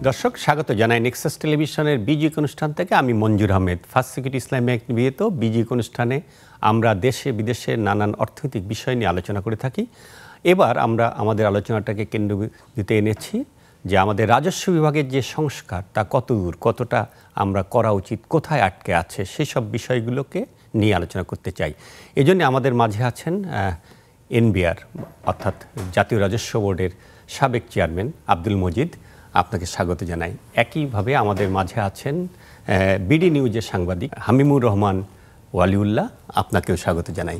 দর্শক স্বাগত জানাই নেক্সাস টেলিভিশনের বিজিক অনুষ্ঠান থেকে। আমি মঞ্জুর আহমেদ। ফার্স্ট সিকিউরিটি ইসলামিক নিবেদিত বিজিক অনুষ্ঠানে আমরা দেশে বিদেশে নানান অর্থনৈতিক বিষয় নিয়ে আলোচনা করে থাকি। এবার আমরা আমাদের আলোচনাটাকে কেন্দ্রবিন্দুতে এনেছি যে আমাদের রাজস্ব বিভাগের যে সংস্কার তা কতদূর, কতটা আমরা করা উচিত, কোথায় আটকে আছে, সেসব বিষয়গুলোকে নিয়ে আলোচনা করতে চাই। এজন্য আমাদের মাঝে আছেন এনবিআর অর্থাৎ জাতীয় রাজস্ব বোর্ডের সাবেক চেয়ারম্যান আব্দুল মজিদ, আপনাকে স্বাগত জানাই। একইভাবে আমাদের মাঝে আছেন বিডি নিউজের সাংবাদিক হামিমুর রহমান ওয়ালিউল্লাহ, আপনাকেও স্বাগত জানাই।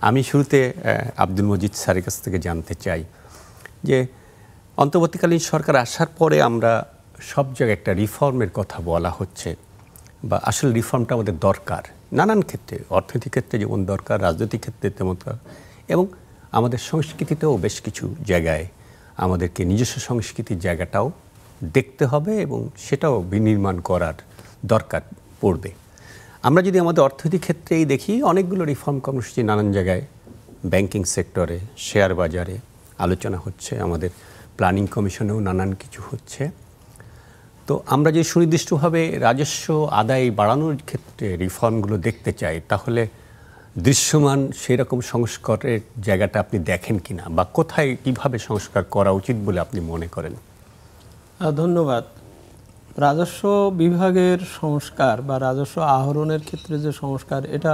আমি শুরুতে আব্দুল মজিদ স্যারের কাছ থেকে জানতে চাই যে অন্তর্বর্তীকালীন সরকার আসার পরে আমরা সব জায়গায় একটা রিফর্মের কথা বলা হচ্ছে, বা আসলে রিফর্মটা আমাদের দরকার নানান ক্ষেত্রে, অর্থনৈতিক ক্ষেত্রে যেমন দরকার, রাজনৈতিক ক্ষেত্রে তেমন দরকার, এবং আমাদের সংস্কৃতিতেও বেশ কিছু জায়গায় আমাদেরকে নিজস্ব সংস্কৃতির জায়গাটাও দেখতে হবে এবং সেটাও বিনির্মাণ করার দরকার পড়বে। আমরা যদি আমাদের অর্থনৈতিক ক্ষেত্রেই দেখি, অনেকগুলো রিফর্ম কর্মসূচি নানান জায়গায়, ব্যাংকিং সেক্টরে, শেয়ার বাজারে আলোচনা হচ্ছে, আমাদের প্ল্যানিং কমিশনেও নানান কিছু হচ্ছে। তো আমরা যে সুনির্দিষ্টভাবে রাজস্ব আদায় বাড়ানোর ক্ষেত্রে রিফর্মগুলো দেখতে চাই, তাহলে দৃশ্যমান সেরকম সংস্কারের জায়গাটা আপনি দেখেন কিনা, বা কোথায় কিভাবে সংস্কার করা উচিত বলে আপনি মনে করেন? ধন্যবাদ। রাজস্ব বিভাগের সংস্কার বা রাজস্ব আহরণের ক্ষেত্রে যে সংস্কার, এটা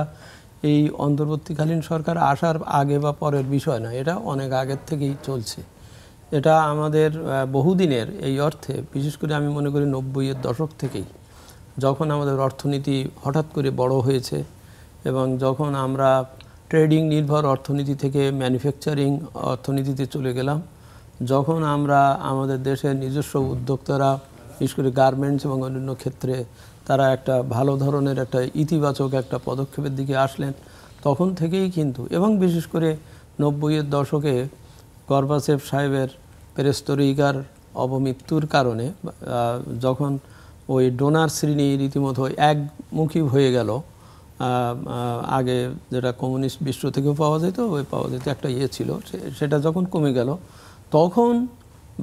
এই অন্তর্বর্তীকালীন সরকার আসার আগে বা পরের বিষয় না, এটা অনেক আগের থেকেই চলছে। এটা আমাদের বহুদিনের, এই অর্থে বিশেষ করে আমি মনে করি 90-এর দশক থেকেই, যখন আমাদের অর্থনীতি হঠাৎ করে বড় হয়েছে এবং যখন আমরা ট্রেডিং নির্ভর অর্থনীতি থেকে ম্যানুফ্যাকচারিং অর্থনীতিতে চলে গেলাম, যখন আমরা আমাদের দেশের নিজস্ব উদ্যোক্তারা বিশেষ করে গার্মেন্টস এবং অন্যান্য ক্ষেত্রে তারা একটা ভালো ধরনের একটা ইতিবাচক একটা পদক্ষেপের দিকে আসলেন, তখন থেকেই কিন্তু, এবং বিশেষ করে 90-এর দশকে গর্বাচেভ সাহেবের পেরেস্তরিকার অবমৃত্যুর কারণে যখন ওই ডোনার শ্রেণী রীতিমতো একমুখী হয়ে গেল, আগে যেটা কমিউনিস্ট বিশ্ব থেকেও পাওয়া যেত, ওই পাওয়া যেত একটা ছিল, সেটা যখন কমে গেল, তখন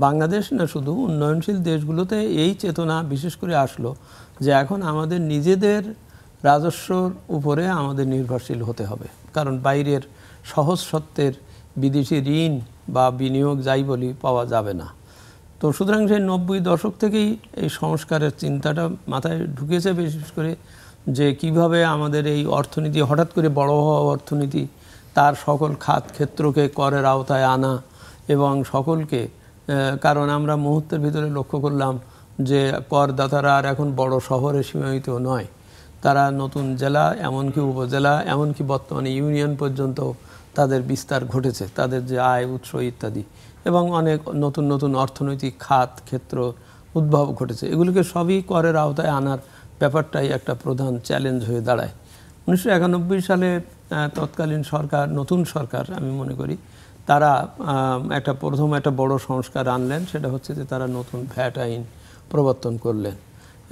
বাংলাদেশ না শুধু উন্নয়নশীল দেশগুলোতে এই চেতনা বিশেষ করে আসলো যে এখন আমাদের নিজেদের রাজস্বর উপরে আমাদের নির্ভরশীল হতে হবে, কারণ বাইরের সহজ সত্ত্বের বিদেশি ঋণ বা বিনিয়োগ যাই বলি পাওয়া যাবে না। তো সুতরাং সেই 90 দশক থেকেই এই সংস্কারের চিন্তাটা মাথায় ঢুকেছে, বিশেষ করে যে কিভাবে আমাদের এই অর্থনীতি হঠাৎ করে বড় হওয়া অর্থনীতি, তার সকল খাত ক্ষেত্রকে করের আওতায় আনা এবং সকলকে, কারণ আমরা মুহূর্তের ভিতরে লক্ষ্য করলাম যে করদাতারা আর এখন বড় শহরে সীমায়িত নয়, তারা নতুন জেলা, এমনকি উপজেলা, এমনকি বর্তমানে ইউনিয়ন পর্যন্ত তাদের বিস্তার ঘটেছে, তাদের যে আয় উৎস ইত্যাদি, এবং অনেক নতুন নতুন অর্থনৈতিক খাত ক্ষেত্র উদ্ভব ঘটেছে। এগুলিকে সবই করের আওতায় আনার ব্যাপারটাই একটা প্রধান চ্যালেঞ্জ হয়ে দাঁড়ায়। 1991 সালে তৎকালীন সরকার, নতুন সরকার আমি মনে করি, তারা প্রথম একটা বড় সংস্কার আনলেন, সেটা হচ্ছে যে তারা নতুন ভ্যাট আইন প্রবর্তন করলেন,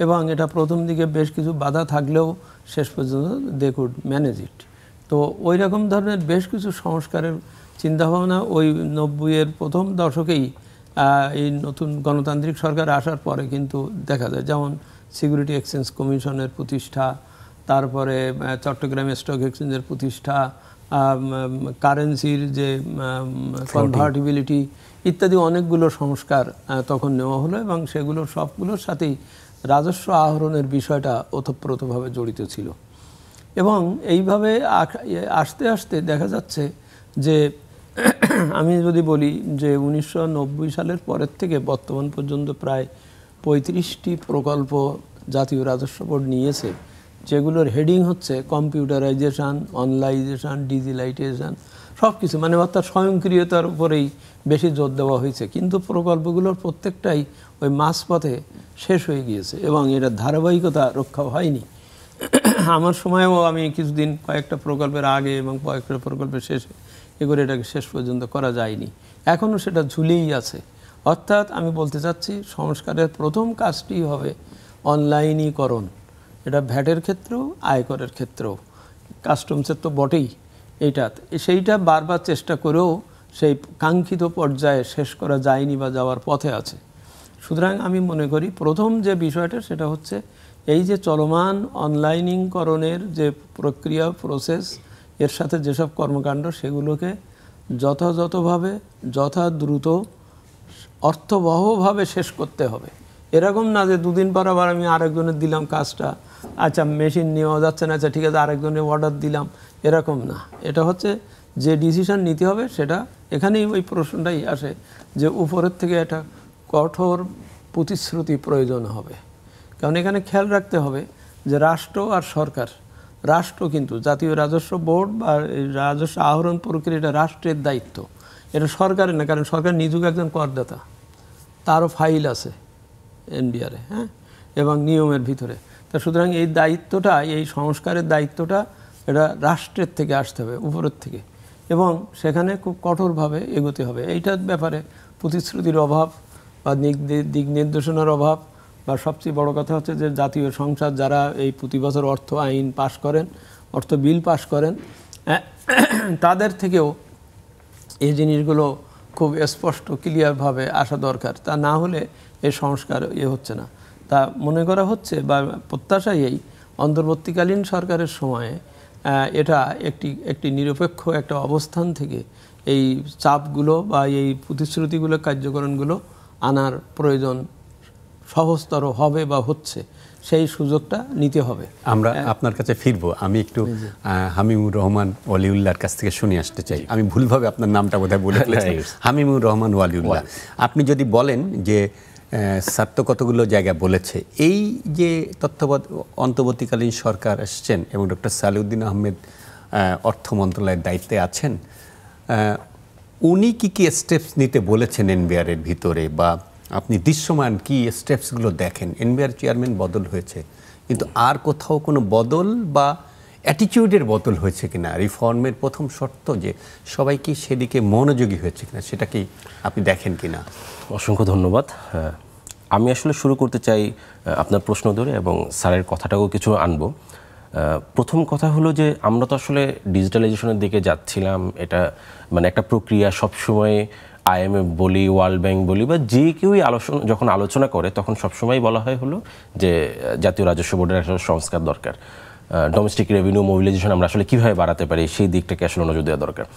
এবং এটা প্রথম দিকে বেশ কিছু বাধা থাকলেও শেষ পর্যন্ত দে কুড ম্যানেজ ইট। তো ওই রকম ধরনের বেশ কিছু সংস্কারের চিন্তাভাবনা ওই 90-এর প্রথম দশকেই এই নতুন গণতান্ত্রিক সরকার আসার পরে কিন্তু দেখা যায়, যেমন সিকিউরিটি এক্সচেঞ্জ কমিশনের প্রতিষ্ঠা, তারপরে চট্টগ্রাম স্টক এক্সচেঞ্জের প্রতিষ্ঠা, কারেন্সির যে কনভার্টিবিলিটি ইত্যাদি অনেকগুলো সংস্কার তখন নেওয়া হলো, এবং সেগুলোর সবগুলোর সাথেই রাজস্ব আহরণের বিষয়টা ওতপ্রোতভাবে জড়িত ছিল। এবং এইভাবে আস্তে আস্তে দেখা যাচ্ছে যে আমি যদি বলি যে 1990 সালের পরের থেকে বর্তমান পর্যন্ত প্রায় 35টি প্রকল্প জাতীয় রাজস্ব বোর্ড নিয়েছে, যেগুলোর হেডিং হচ্ছে কম্পিউটারাইজেশন, অনলাইজেশন, ডিজিটালাইজেশন, সব কিছু, মানে অর্থাৎ স্বয়ংক্রিয়তার উপরেই বেশি জোর দেওয়া হয়েছে। কিন্তু প্রকল্পগুলোর প্রত্যেকটাই ওই মাঝপথে শেষ হয়ে গিয়েছে এবং এটার ধারাবাহিকতা রক্ষা হয়নি। আমার সময়ও আমি কিছুদিন কয়েকটা প্রকল্পের আগে এবং কয়েকটা প্রকল্পের শেষে এগুলো এটাকে শেষ পর্যন্ত করা যায়নি, এখনও সেটা ঝুলেই আছে। অর্থাৎ আমি বলতে চাচ্ছি সংস্কারের প্রথম কাজটি হবে অনলাইনীকরণ, এটা ভ্যাটের ক্ষেত্রেও আয়করের ক্ষেত্রেও, কাস্টমসের তো বটেই, সেইটা বারবার চেষ্টা করেও সেই কাঙ্ক্ষিত পর্যায়ে শেষ করা যায়নি বা যাওয়ার পথে আছে। সুতরাং আমি মনে করি প্রথম যে বিষয়টা সেটা হচ্ছে এই যে চলমান অনলাইনিংকরণের যে প্রক্রিয়া প্রসেস, এর সাথে যেসব কর্মকাণ্ড সেগুলোকে যথাযথভাবে যথাদ্রুত অর্থবহভাবে শেষ করতে হবে। এরকম না যে দুদিন পর আবার আমি আরেকজনের দিলাম কাজটা, আচ্ছা মেশিন নেওয়া যাচ্ছে না, আচ্ছা ঠিক আছে আরেকজনের অর্ডার দিলাম, এরকম না। এটা হচ্ছে যে ডিসিশন নিতে হবে সেটা, এখানেই ওই প্রশ্নটাই আসে যে উপরের থেকে একটা কঠোর প্রতিশ্রুতি প্রয়োজন হবে। কারণ এখানে খেয়াল রাখতে হবে যে রাষ্ট্র আর সরকার, রাষ্ট্র কিন্তু জাতীয় রাজস্ব বোর্ড বা রাজস্ব আহরণ প্রক্রিয়া এটা রাষ্ট্রের দায়িত্ব, এটা সরকারের না। কারণ সরকার নিজেও একজন করদাতা, তারও ফাইল আছে এনবিআরে, হ্যাঁ, এবং নিয়মের ভিতরে। তা সুতরাং এই দায়িত্বটা, এই সংস্কারের দায়িত্বটা এটা রাষ্ট্রের থেকে আসতে হবে, উপরের থেকে, এবং সেখানে খুব কঠোরভাবে এগোতে হবে। এইটার ব্যাপারে প্রতিশ্রুতির অভাব বা দিক নির্দেশনার অভাব, বা সবচেয়ে বড় কথা হচ্ছে যে জাতীয় সংসদ যারা এই প্রতি বছর অর্থ আইন পাশ করেন, অর্থ বিল পাশ করেন, তাদের থেকেও এই জিনিসগুলো খুব স্পষ্ট ক্লিয়ারভাবে আসা দরকার। তা না হলে এই সংস্কার হচ্ছে না। তা মনে করা হচ্ছে বা প্রত্যাশাই এই অন্তর্বর্তীকালীন সরকারের সময়ে এটা একটি নিরপেক্ষ একটা অবস্থান থেকে এই চাপগুলো বা এই প্রতিশ্রুতিগুলো, কার্যকরণগুলো আনার প্রয়োজন সহজতর হবে বা হচ্ছে, সেই সুযোগটা নিতে হবে। আমরা আপনার কাছে ফিরবো। আমি একটু হামিমুর রহমান ওয়ালিউল্লাহর কাছ থেকে শুনে আসতে চাই। আমি ভুলভাবে আপনার নামটা বোধহয় বলে ফেলেছি, হামিমুর রহমান ওয়ালিউল্লাহ। আপনি যদি বলেন যে স্যার কতগুলো জায়গা বলেছে, এই যে অন্তর্বর্তীকালীন সরকার আসছেন এবং ডক্টর সালেউদ্দিন আহমেদ অর্থ মন্ত্রণালয়ের দায়িত্বে আছেন, উনি কি কি স্টেপস নিতে বলেছেন এনবিআরের ভিতরে, বা আপনি দৃশ্যমান কি স্টেপসগুলো দেখেন? এনবিআর চেয়ারম্যান বদল হয়েছে, কিন্তু আর কোথাও কোনো বদল বা অ্যাটিটিউডের বদল হয়েছে কিনা? রিফর্মের প্রথম শর্ত যে সবাই কি সেদিকে মনোযোগী হয়েছে কিনা, সেটা কি আপনি দেখেন কিনা? অসংখ্য ধন্যবাদ। আমি আসলে শুরু করতে চাই আপনার প্রশ্ন ধরে এবং স্যারের কথাটাও কিছু আনবো। প্রথম কথা হলো যে আমরা তো আসলে ডিজিটালাইজেশনের দিকে যাচ্ছিলাম, এটা মানে একটা প্রক্রিয়া। সবসময় IMF বলি, ওয়ার্ল্ড ব্যাংক বলি, বা যে কেউই যখন আলোচনা করে তখন সবসময় বলা হয় হলো যে জাতীয় রাজস্ব বোর্ডের একটা সংস্কার দরকার, ডোমেস্টিক রেভিনিউ মোবিলাইজেশন আমরা আসলে কীভাবে বাড়াতে পারি সেই দিকটাকে আসলে নজর দেওয়া দরকার।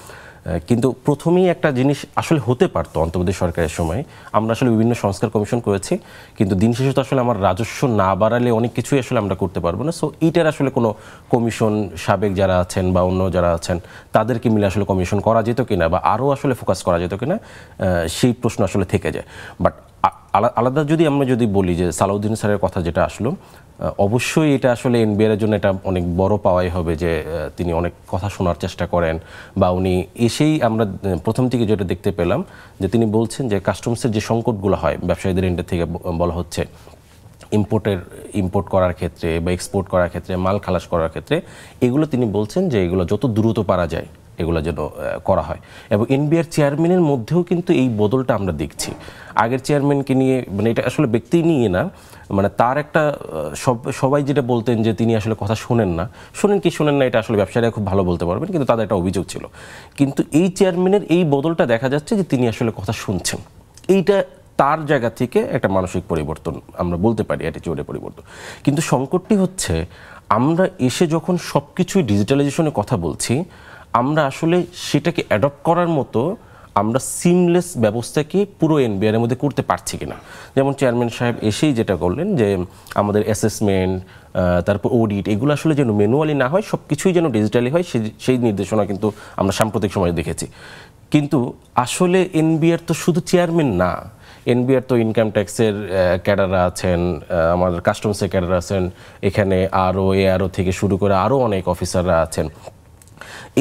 কিন্তু প্রথমেই একটা জিনিস আসলে হতে পারতো অন্তর্বর্তী সরকারের সময়, আমরা আসলে বিভিন্ন সংস্কার কমিশন করেছি, কিন্তু দিন শেষে তো আসলে আমার রাজস্ব না বাড়ালে অনেক কিছুই আসলে আমরা করতে পারবো না। সো এইটার আসলে কোনো কমিশন সাবেক যারা আছেন বা অন্য যারা আছেন তাদেরকে মিলে আসলে কমিশন করা যেত কিনা, বা আরও আসলে ফোকাস করা যেত কিনা, সেই প্রশ্ন আসলে থেকে যায়। বাট আলাদা আমরা যদি বলি যে সালাউদ্দিন স্যারের কথা যেটা আসলো, অবশ্যই এটা আসলে এনবিআরের জন্য এটা অনেক বড় পাওয়াই হবে যে তিনি অনেক কথা শোনার চেষ্টা করেন, বা উনি এসেই আমরা প্রথম থেকে যেটা দেখতে পেলাম যে তিনি বলছেন যে কাস্টমসের যে সংকটগুলো হয় ব্যবসায়ীদের এন্ড থেকে বলা হচ্ছে ইম্পোর্ট করার ক্ষেত্রে বা এক্সপোর্ট করার ক্ষেত্রে, মাল খালাস করার ক্ষেত্রে, এগুলো তিনি বলছেন যে এগুলো যত দ্রুত পারা যায় এগুলো যেন করা হয়। এবং এনবিআর চেয়ারম্যানের মধ্যেও কিন্তু এই বদলটা আমরা দেখছি। আগের চেয়ারম্যানকে নিয়ে মানে এটা আসলে ব্যক্তি নিয়ে না, মানে তার একটা সবাই যেটা বলতেন যে তিনি আসলে কথা শোনেন না, শোনেন না এটা আসলে ব্যবসায়ীরা খুব ভালো বলতে পারবেন, কিন্তু তাদের একটা অভিযোগ ছিল। কিন্তু এই চেয়ারম্যানের এই বদলটা দেখা যাচ্ছে যে তিনি আসলে কথা শুনছেন। এইটা তার জায়গা থেকে একটা মানসিক পরিবর্তন আমরা বলতে পারি, অ্যাটিটিউডের পরিবর্তন। কিন্তু সংকটটি হচ্ছে আমরা এসে যখন সব কিছুই ডিজিটালাইজেশনের কথা বলছি, আমরা আসলে সেটাকে অ্যাডপ্ট করার মতো আমরা সিমলেস ব্যবস্থাকে পুরো এনবিআরের মধ্যে করতে পারছি কিনা। যেমন চেয়ারম্যান সাহেব এসেই যেটা করলেন যে আমাদের অ্যাসেসমেন্ট, তারপর অডিট, এগুলো আসলে যেন ম্যানুয়ালি না হয়, সব কিছুই যেন ডিজিটালি হয়, সেই নির্দেশনা কিন্তু আমরা সাম্প্রতিক সময়ে দেখেছি। কিন্তু আসলে এনবিআর তো শুধু চেয়ারম্যান না, এনবিআর তো ইনকাম ট্যাক্সের ক্যাডাররা আছেন, আমাদের কাস্টমসের ক্যাডার আছেন, এখানে ARO থেকে শুরু করে আরও অনেক অফিসাররা আছেন।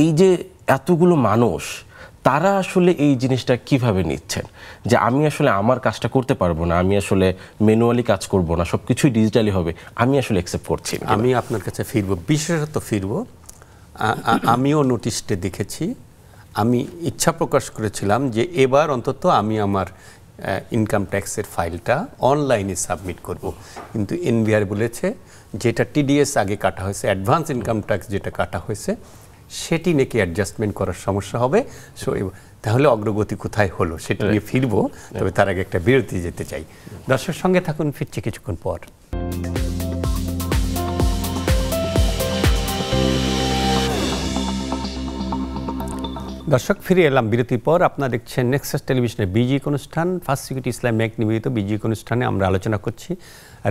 এই যে এতগুলো মানুষ, তারা আসলে এই জিনিসটা কিভাবে নিচ্ছেন যে আমি আসলে আমার কাজটা করতে পারবো না, আমি আসলে ম্যানুয়ালি কাজ করব না, সব কিছুই ডিজিটালি হবে, আমি আসলে অ্যাকসেপ্ট করছি না। আমি আপনার কাছে ফিরবো, বিশেষত ফিরবো। আমিও নোটিশটা দেখেছি, আমি ইচ্ছা প্রকাশ করেছিলাম যে এবার অন্তত আমি আমার ইনকাম ট্যাক্সের ফাইলটা অনলাইনে সাবমিট করব, কিন্তু এনবিআর বলেছে যেটা TDS আগে কাটা হয়েছে, অ্যাডভান্স ইনকাম ট্যাক্স যেটা কাটা হয়েছে, সেটি নাকি অ্যাডজাস্টমেন্ট করার সমস্যা হবে। সো তাহলে অগ্রগতি কোথায় হলো সেটা নিয়ে ফিরবো, তবে তার আগে একটা বিরতি যেতে চাই। দর্শক সঙ্গে থাকুন, ফিরছি কিছুক্ষণ পর। দর্শক, ফিরে এলাম বিরতির পর। আপনারা দেখছেন নেক্সাস টেলিভিশনের বিজিক অনুষ্ঠান, ফার্স্ট সিকিউরিটি ইসলাম ব্যাংক নিবেদিত বিজিক অনুষ্ঠানে আমরা আলোচনা করছি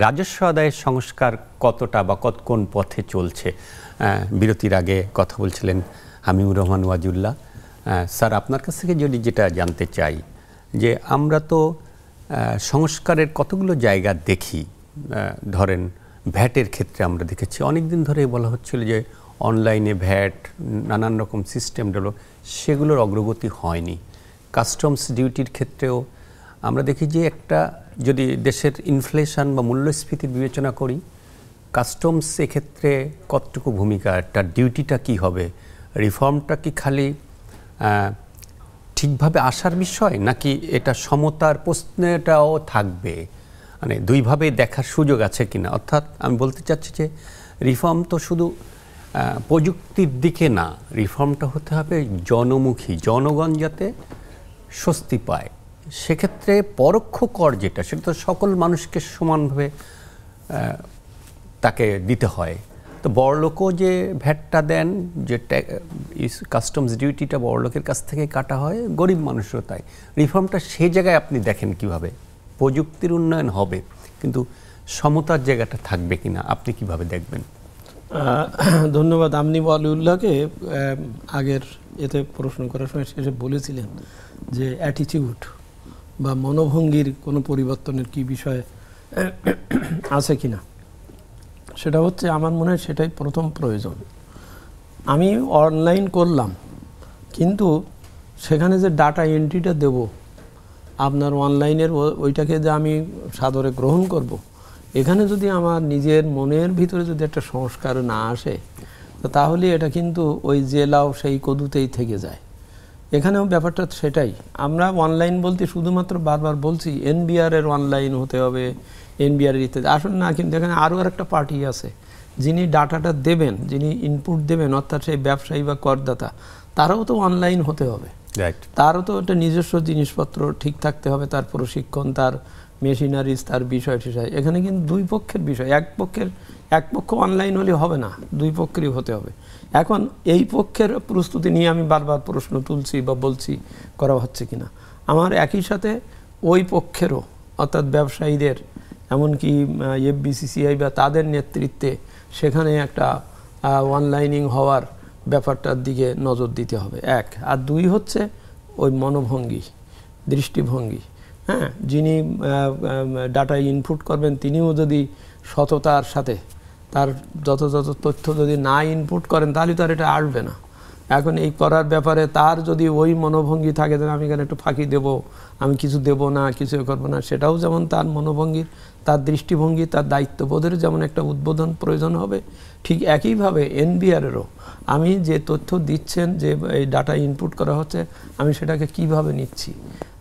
রাজস্ব আদায়ের সংস্কার কতটা বা কোন পথে চলছে। বিরতির আগে কথা বলছিলেন হামিমুর রহমান ওয়াজিউল্লাহ। স্যার, আপনার কাছ থেকে যদি যেটা জানতে চাই যে আমরা তো সংস্কারের কতগুলো জায়গা দেখি, ধরেন ভ্যাটের ক্ষেত্রে আমরা দেখেছি অনেক দিন ধরে বলা হচ্ছিল যে অনলাইনে ভ্যাট, নানান রকম সিস্টেম ডেভেলপ, সেগুলোর অগ্রগতি হয়নি। কাস্টমস ডিউটির ক্ষেত্রেও আমরা দেখি যে একটা যদি দেশের ইনফ্লেশন বা মূল্যস্ফীতির বিবেচনা করি, কাস্টমস এক্ষেত্রে কতটুকু ভূমিকা, তার ডিউটিটা কি হবে, রিফর্মটা কি খালি ঠিকভাবে আসার বিষয়, নাকি এটা সমতার প্রশ্নটাও থাকবে, মানে দুইভাবে দেখার সুযোগ আছে কিনা? অর্থাৎ আমি বলতে চাচ্ছি যে রিফর্ম তো শুধু প্রযুক্তির দিকে না, রিফর্মটা হতে হবে জনমুখী, জনগণ যাতে স্বস্তি পায়। সেক্ষেত্রে পরোক্ষ কর যেটা, সেটা তো সকল মানুষকে সমানভাবে তাকে দিতে হয়। তো বড়লোকও যে ভ্যাটটা দেন, যে কাস্টমস ডিউটিটা বড়লোকের কাছ থেকে কাটা হয়, গরিব মানুষও তাই। রিফর্মটা সেই জায়গায় আপনি দেখেন কিভাবে? প্রযুক্তির উন্নয়ন হবে, কিন্তু সমতার জায়গাটা থাকবে কিনা, আপনি কিভাবে দেখবেন? ধন্যবাদ। আপনি ওয়ালিউল্লাহকে আগের এতে প্রশ্ন করার সময় শেষে বলেছিলেন যে অ্যাটিটিউড বা মনোভঙ্গির কোনো পরিবর্তনের কি বিষয় আছে কিনা। সেটা হচ্ছে, আমার মনে হয় সেটাই প্রথম প্রয়োজন। আমি অনলাইন করলাম, কিন্তু সেখানে যে ডাটা এন্ট্রিটা দেব, আপনার অনলাইনের ওইটাকে যে আমি সাদরে গ্রহণ করব, এখানে যদি আমার নিজের মনের ভিতরে যদি একটা সংস্কার না আসে, তাহলে এটা কিন্তু ওই যে লাউ সেই কদুতেই থেকে যায়। এখানেও ব্যাপারটা সেটাই। আমরা অনলাইন বলতে শুধুমাত্র বারবার বলছি এনবিআরের অনলাইন হতে হবে, এনবিআরের ইত্যাদি। আসলে না, কিন্তু এখানে আরও একটা পার্টি আছে যিনি ডাটাটা দেবেন, যিনি ইনপুট দেবেন, অর্থাৎ সেই ব্যবসায়ী বা করদাতা, তারাও তো অনলাইন হতে হবে। তারও তো একটা নিজস্ব জিনিসপত্র ঠিক থাকতে হবে, তার প্রশিক্ষণ, তার মেশিনারিজ, তার বিষয় টিষয়। এখানে কিন্তু দুই পক্ষের বিষয়। এক পক্ষ অনলাইন হলে হবে না, দুই পক্ষেরই হতে হবে। এখন এই পক্ষের প্রস্তুতি নিয়ে আমি বারবার প্রশ্ন তুলছি বা বলছি করা হচ্ছে কিনা। আমার একই সাথে ওই পক্ষেরও, অর্থাৎ ব্যবসায়ীদের, এমনকি এফবিসিসিআই বা তাদের নেতৃত্বে সেখানে একটা অনলাইনিং হওয়ার ব্যাপারটার দিকে নজর দিতে হবে, এক। আর দুই হচ্ছে ওই মনোভঙ্গি, দৃষ্টিভঙ্গি। হ্যাঁ, যিনি ডাটা ইনপুট করবেন তিনিও যদি সততার সাথে তার যত তথ্য যদি না ইনপুট করেন, তাহলে তো আর এটা আসবে না। এখন এই করার ব্যাপারে তার যদি ওই মনোভঙ্গি থাকে যে আমি এখানে একটু ফাঁকি দেব, আমি কিছু দেব না, কিছু করবো না, সেটাও যেমন তার মনোভঙ্গির, তার দৃষ্টিভঙ্গি, তার দায়িত্ববোধের যেমন একটা উদ্বোধন প্রয়োজন হবে, ঠিক একইভাবে এনবিআরেরও আমি যে তথ্য দিচ্ছেন, যে এই ডাটা ইনপুট করা হচ্ছে, আমি সেটাকে কিভাবে নিচ্ছি।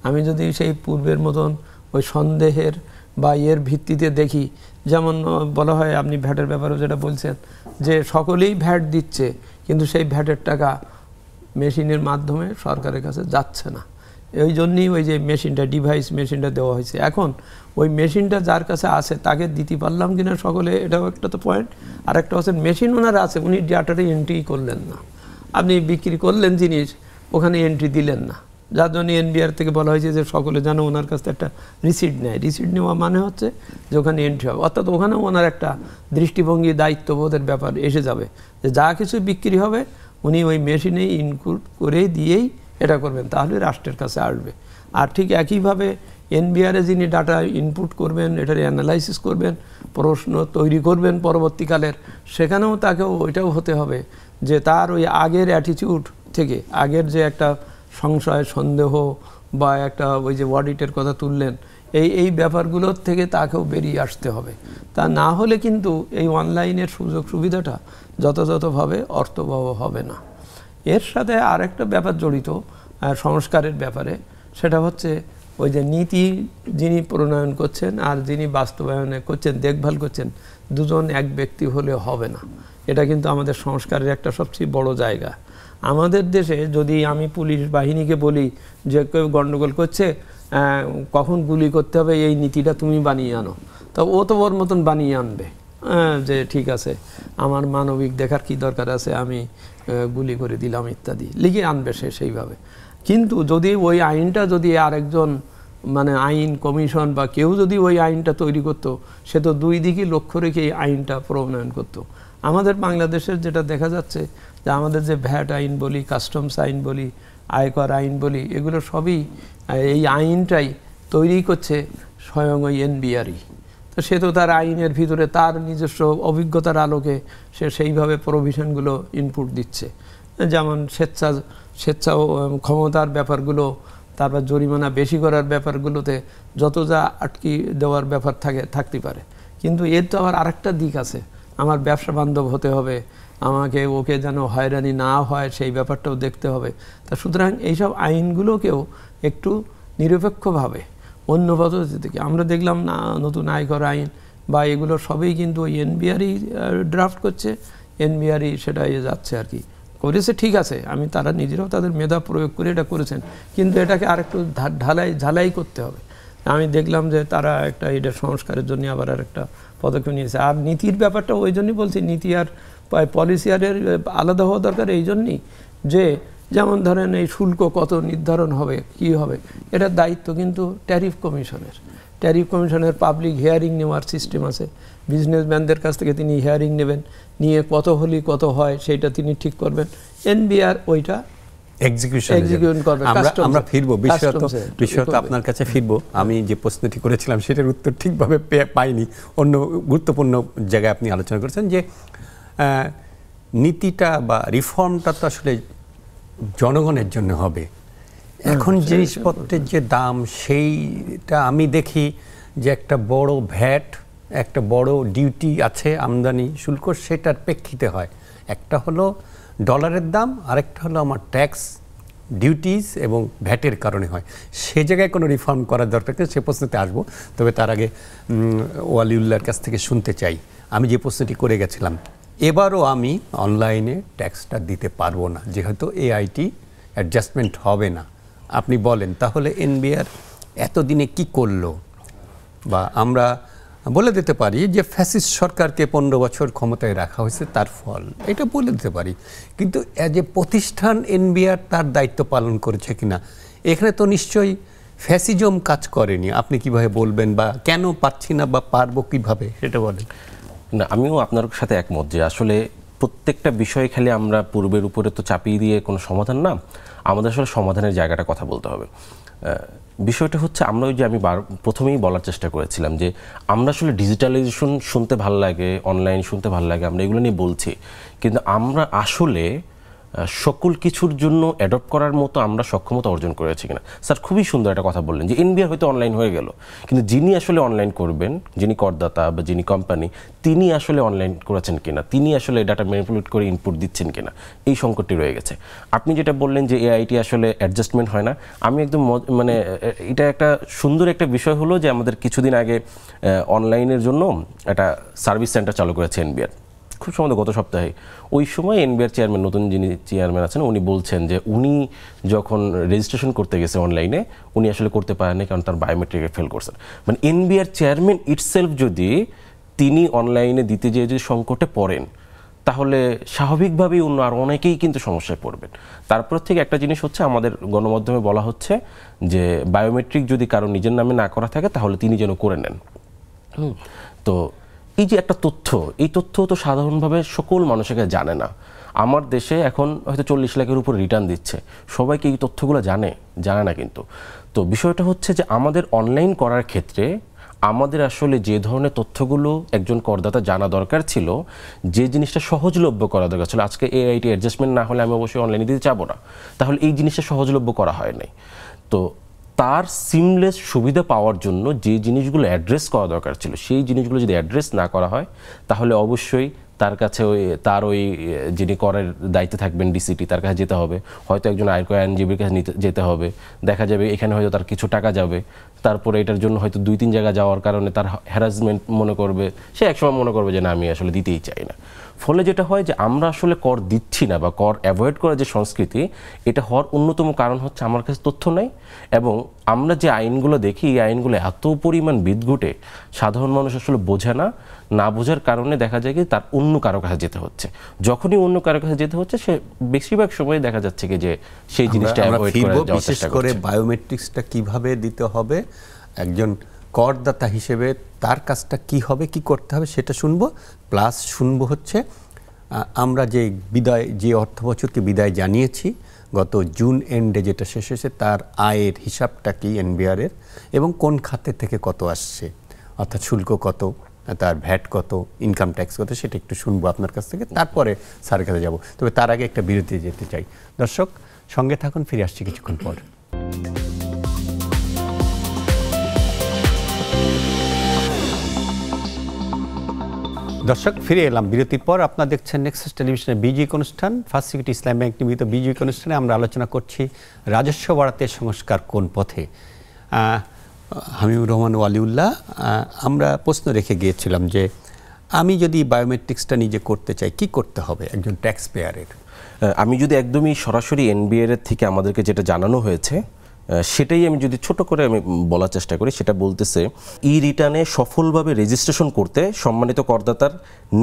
আমি যদি সেই পূর্বের মতন ওই সন্দেহের বা এর ভিত্তিতে দেখি, যেমন বলা হয়, আপনি ভ্যাটের ব্যাপারে যেটা বলছেন, যে সকলেই ভ্যাট দিচ্ছে, কিন্তু সেই ভ্যাটের টাকা মেশিনের মাধ্যমে সরকারের কাছে যাচ্ছে না। এই জন্যই ওই যে মেশিনটা, ডিভাইস মেশিনটা দেওয়া হয়েছে। এখন ওই মেশিনটা যার কাছে আছে তাকে দিতে পারলাম কিনা সকলে, এটাও একটা তো পয়েন্ট। আর একটা হচ্ছে মেশিন ওনার আছে, উনি ডাটাটা এন্ট্রি করলেন না। আপনি বিক্রি করলেন জিনিস, ওখানে এন্ট্রি দিলেন না, যার জন্য এনবিআর থেকে বলা হয়েছে যে সকলে যেন ওনার কাছে একটা রিসিট নেয়। রিসিট নেওয়া মানে হচ্ছে যে ওখানে এন্ট্রি হবে, অর্থাৎ ওখানেও ওনার একটা দৃষ্টিভঙ্গি, দায়িত্ববোধের ব্যাপার এসে যাবে, যে যা কিছু বিক্রি হবে উনি ওই মেশিনে ইনক্লুড করে দিয়েই এটা করবেন, তাহলে রাষ্ট্রের কাছে আসবে। আর ঠিক একইভাবে এনবিআরে যিনি ডাটা ইনপুট করবেন, এটার অ্যানালাইসিস করবেন, প্রশ্ন তৈরি করবেন পরবর্তীকালের, সেখানেও তাকেও ওইটাও হতে হবে যে তার ওই আগের অ্যাটিটিউড থেকে, আগের যে একটা সংশয়, সন্দেহ বা একটা ওই যে অডিটের কথা তুললেন, এই ব্যাপারগুলোর থেকে তাকেও বেরিয়ে আসতে হবে। তা না হলে কিন্তু এই অনলাইনের সুযোগ সুবিধাটা যথাযথভাবে অর্থবহ হবে না। এর সাথে আরেকটা ব্যাপার জড়িত সংস্কারের ব্যাপারে, সেটা হচ্ছে ওই যে নীতি যিনি প্রণয়ন করছেন আর যিনি বাস্তবায়নে করছেন, দেখভাল করছেন, দুজন এক ব্যক্তি হলে হবে না। এটা কিন্তু আমাদের সংস্কারের একটা সবচেয়ে বড় জায়গা। আমাদের দেশে যদি আমি পুলিশ বাহিনীকে বলি যে কেউ গণ্ডগোল করছে, কখন গুলি করতে হবে এই নীতিটা তুমি বানিয়ে আনো, তো ও তো ওর মতন বানিয়ে আনবে যে ঠিক আছে, আমার মানবিক দেখার কি দরকার আছে, আমি গুলি করে দিলাম ইত্যাদি লিখে আনবে সে সেইভাবে। কিন্তু যদি ওই আইনটা যদি আরেকজন মানে আইন কমিশন বা কেউ যদি ওই আইনটা তৈরি করতো, সে তো দুই দিকে লক্ষ্য রেখে এই আইনটা প্রণয়ন করতো। আমাদের বাংলাদেশের যেটা দেখা যাচ্ছে যে আমাদের যে ভ্যাট আইন বলি, কাস্টমস আইন বলি, আয়কর আইন বলি, এগুলো সবই এই আইনটাই তৈরি করছে স্বয়ং ওই এনবিআরই। তো সে তো তার আইনের ভিতরে তার নিজস্ব অভিজ্ঞতার আলোকে সে সেইভাবে প্রভিশনগুলো ইনপুট দিচ্ছে, যেমন স্বেচ্ছা ক্ষমতার ব্যাপারগুলো, তারপর জরিমানা বেশি করার ব্যাপারগুলোতে যত যা আটকি দেওয়ার ব্যাপার থাকতে পারে। কিন্তু এর তো আবার আরেকটা দিক আছে, আমার ব্যবসা বান্ধব হতে হবে, আমাকে ওকে যেন হয়রানি না হয় সেই ব্যাপারটাও দেখতে হবে। তা সুতরাং এইসব আইনগুলোকেও একটু নিরপেক্ষভাবে অন্য পদ্ধতি থেকে আমরা দেখলাম না, নতুন আয়কর আইন বা এগুলো সবই কিন্তু ওই এনবিআরই ড্রাফট করছে, এনবিআরই সেটা যাচ্ছে আর কি করেছে। ঠিক আছে, আমি তারা নিজেরাও তাদের মেধা প্রয়োগ করে এটা করেছেন, কিন্তু এটাকে আরেকটু ঝালাই করতে হবে। আমি দেখলাম যে তারা একটা এটা সংস্কারের জন্য আবার আরেকটা পদক্ষেপ নিয়েছে। আর নীতির ব্যাপারটা ওই জন্যই বলছি, নীতি আর পলিসি আর আলাদা হওয়া দরকার এই জন্যই যে যেমন ধরেন এই শুল্ক কত নির্ধারণ হবে, কি হবে, এটার দায়িত্ব কিন্তু ট্যারিফ কমিশনের। ট্যারিফ কমিশনের পাবলিক হিয়ারিং নেওয়ার সিস্টেম আছে, বিজনেসম্যানদের কাছ থেকে তিনি হিয়ারিং নেবেন, নিয়ে কত হলে কত হয় সেইটা তিনি ঠিক করবেন, এনবিআর ওইটা এক্সিকিউট করবে। আমরা ফিরবো বিষয়ত আপনার কাছে ফিরবো। আমি যে প্রশ্নটি করেছিলাম সেটার উত্তর ঠিকভাবে পাইনি, অন্য গুরুত্বপূর্ণ জায়গায় আপনি আলোচনা করেছেন যে নীতিটা বা রিফর্মটা তো আসলে জনগণের জন্য হবে। এখন জিনিসপত্রের যে দাম সেইটা আমি দেখি যে একটা বড় ভ্যাট, একটা বড় ডিউটি আছে আমদানি শুল্ক, সেটার প্রেক্ষিতে হয়। একটা হলো ডলারের দাম, আরেকটা হলো আমার ট্যাক্স, ডিউটিস এবং ভ্যাটের কারণে হয়। সে জায়গায় কোনো রিফর্ম করার দরকার নেই, সে প্রশ্নতে আসবো। তবে তার আগে ওয়ালিউল্লাহর কাছ থেকে শুনতে চাই, আমি যে প্রশ্নটি করে গেছিলাম, এবারও আমি অনলাইনে ট্যাক্সটা দিতে পারবো না যেহেতু এআইটি অ্যাডজাস্টমেন্ট হবে না। আপনি বলেন তাহলে এনবিআর এতদিনে কি করলো? বা আমরা বলে দিতে পারি যে ফ্যাসিস্ট সরকারকে 15 বছর ক্ষমতায় রাখা হয়েছে, তার ফল এটা বলে দিতে পারি। কিন্তু অ্যাজ এ প্রতিষ্ঠান এনবিআর তার দায়িত্ব পালন করেছে কিনা, এখানে তো নিশ্চয়ই ফ্যাসিজম কাজ করেনি। আপনি কিভাবে বলবেন, বা কেন পারছি না বা পারবো কিভাবে, সেটা বলেন। না, আমিও আপনার সাথে একমত যে আসলে প্রত্যেকটা বিষয় খালি আমরা পূর্বের উপরে তো চাপিয়ে দিয়ে কোনো সমাধান না, আমাদের আসলে সমাধানের জায়গাটা কথা বলতে হবে। বিষয়টা হচ্ছে আমরা ওই যে আমি প্রথমেই বলার চেষ্টা করেছিলাম যে আমরা আসলে ডিজিটালাইজেশন শুনতে ভালো লাগে, অনলাইন শুনতে ভালো লাগে, আমরা এগুলো নিয়ে বলছি, কিন্তু আমরা আসলে সকল কিছুর জন্য অ্যাডপ্ট করার মতো আমরা সক্ষমতা অর্জন করেছি কিনা। স্যার খুবই সুন্দর একটা কথা বললেন যে এনবিআর হয়তো অনলাইন হয়ে গেল, কিন্তু যিনি আসলে অনলাইন করবেন, যিনি করদাতা বা যিনি কোম্পানি, তিনি আসলে অনলাইন করেছেন কিনা, তিনি আসলে ডাটা ম্যানিপুলেট করে ইনপুট দিচ্ছেন কিনা, এই সংকটটি রয়ে গেছে। আপনি যেটা বললেন যে এআইটি আসলে অ্যাডজাস্টমেন্ট হয় না, আমি একদম মানে এটা একটা সুন্দর একটা বিষয় হলো যে আমাদের কিছুদিন আগে অনলাইনের জন্য একটা সার্ভিস সেন্টার চালু করেছে এনবিআর, খুব সম্ভবত গত সপ্তাহে। ওই সময় এনবিআর চেয়ারম্যান, নতুন যিনি চেয়ারম্যান আছেন, উনি বলছেন যে উনি যখন রেজিস্ট্রেশন করতে গেছে অনলাইনে, উনি আসলে করতে পারেননি কারণ তার বায়োমেট্রিকে ফেল করছেন। মানে এনবিআর চেয়ারম্যান ইটসেলফ যদি তিনি অনলাইনে দিতে যেয়ে যদি সংকটে পড়েন, তাহলে স্বাভাবিকভাবেই অন্য আর অনেকেই কিন্তু সমস্যায় পড়বেন। তারপর থেকে একটা জিনিস হচ্ছে, আমাদের গণমাধ্যমে বলা হচ্ছে যে বায়োমেট্রিক যদি কারো নিজের নামে না করা থাকে তাহলে তিনি যেন করে নেন। তো এই যে একটা তথ্য, এই তথ্য তো সাধারণভাবে সকল মানুষকে জানে না। আমার দেশে এখন হয়তো 40 লাখের উপর রিটার্ন দিচ্ছে, সবাইকে এই তথ্যগুলো জানে না কিন্তু। তো বিষয়টা হচ্ছে যে আমাদের অনলাইন করার ক্ষেত্রে আমাদের আসলে যে ধরনের তথ্যগুলো একজন করদাতা জানা দরকার ছিল, যে জিনিসটা সহজলভ্য করা দরকার ছিল, আজকে এআইটি অ্যাডজাস্টমেন্ট না হলে আমি অবশ্যই অনলাইনে দিতে চাবো না, তাহলে এই জিনিসটা সহজলভ্য করা হয় নাই। তো তার সিমলেস সুবিধা পাওয়ার জন্য যে জিনিসগুলো অ্যাড্রেস করা দরকার ছিল, সেই জিনিসগুলো যদি অ্যাড্রেস না করা হয়, তাহলে অবশ্যই তার কাছে তার যিনি করের দায়িত্বে থাকবেন ডিসিটি, তার কাছে যেতে হবে, হয়তো একজন আইনজীবীর কাছে যেতে হবে, দেখা যাবে এখানে হয়তো তার কিছু টাকা যাবে, তারপরে এটার জন্য হয়তো 2-3 জায়গা যাওয়ার কারণে তার হ্যারাসমেন্ট মনে করবে, সে একসময় মনে করবে যে না আমি আসলে দিতেই চাই না। ফলে যেটা হয় যে আমরা আসলে কর দিচ্ছি না বা কর অ্যাভয়েড করার যে সংস্কৃতি, এটা হওয়ার অন্যতম কারণ হচ্ছে আমার কাছে তথ্য নাই, এবং আমরা যে আইনগুলো দেখি এই আইনগুলো এত পরিমাণ বিদঘুটে, সাধারণ মানুষ আসলে বোঝে না বোঝার কারণে দেখা যায় কি তার অন্য কারো কাছে যেতে হচ্ছে। যখনই অন্য কারো কাছে যেতে হচ্ছে সে বেশিরভাগ সময় দেখা যাচ্ছে কি যে সেই জিনিসটা অ্যাভয়েড করে যাওয়ার চেষ্টা করছে। বিশেষ করে বায়োমেট্রিক্সটা কিভাবে দিতে হবে, একজন করদাতা হিসেবে তার কাজটা কি হবে, কি করতে হবে সেটা শুনবো, প্লাস শুনবো হচ্ছে আমরা যে অর্থ বছরকে বিদায় জানিয়েছি গত জুন এন্ডে যেটা শেষ হয়েছে তার আয়ের হিসাবটা কি এনবিআরের, এবং কোন খাতে থেকে কত আসছে, অর্থাৎ শুল্ক কত, তার ভ্যাট কত, ইনকাম ট্যাক্স কত, সেটা একটু শুনবো আপনার কাছ থেকে, তারপরে স্যারের কাছে যাব। তবে তার আগে একটা বিরতি যেতে চাই। দর্শক সঙ্গে থাকুন, ফিরে আসছি কিছুক্ষণ পর। দর্শক ফিরে এলাম বিরতির পর। আপনারা দেখছেন নেক্সাস টেলিভিশনের বিজিক অনুষ্ঠান, ফার্স্ট সিকিউরিটি ইসলাম ব্যাংক নিবেদিত বিজিক অনুষ্ঠানে আমরা আলোচনা করছি রাজস্ব বাড়াতে সংস্কার কোন পথে। হামিদুর রহমান ওয়ালিউল্লাহ, আমরা প্রশ্ন রেখে গিয়েছিলাম যে আমি যদি বায়োমেট্রিক্সটা নিজে করতে চাই কি করতে হবে একজন ট্যাক্স পেয়ারের? আমি যদি একদমই সরাসরি এনবিআর এর থেকে আমাদেরকে যেটা জানানো হয়েছে সেটাই আমি যদি ছোট করে আমি বলার চেষ্টা করি, সেটা বলতেছে ই রিটার্নে সফলভাবে রেজিস্ট্রেশন করতে সম্মানিত করদাতার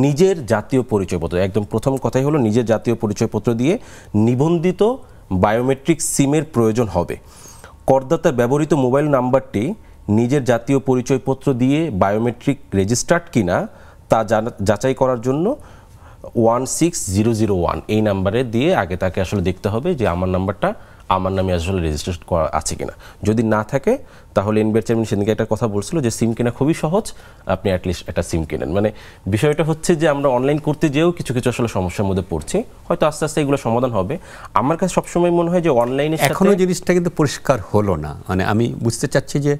নিজের জাতীয় পরিচয়পত্র, একদম প্রথম কথাই হলো নিজের জাতীয় পরিচয়পত্র দিয়ে নিবন্ধিত বায়োমেট্রিক সিমের প্রয়োজন হবে। করদাতার ব্যবহৃত মোবাইল নাম্বারটি নিজের জাতীয় পরিচয়পত্র দিয়ে বায়োমেট্রিক রেজিস্টার্ড কিনা তা যাচাই করার জন্য 16001 এই নাম্বারে দিয়ে আগে তাকে আসলে দেখতে হবে যে আমার নাম্বারটা আমার নামে আসলে রেজিস্ট্রেশন করা আছে কিনা। যদি না থাকে তাহলে এনবিআর চেয়ারম্যান সেদিকে একটা কথা বলছিল যে সিম কেনা খুবই সহজ, আপনি অ্যাটলিস্ট একটা সিম কেনেন। মানে বিষয়টা হচ্ছে যে আমরা অনলাইন করতে যেও কিছু কিছু আসলে সমস্যার মধ্যে পড়ছি, হয়তো আস্তে আস্তে এগুলো সমাধান হবে। আমার কাছে সবসময় মনে হয় যে অনলাইনে এখনো জিনিসটা কিন্তু পরিষ্কার হলো না। মানে আমি বুঝতে চাচ্ছি যে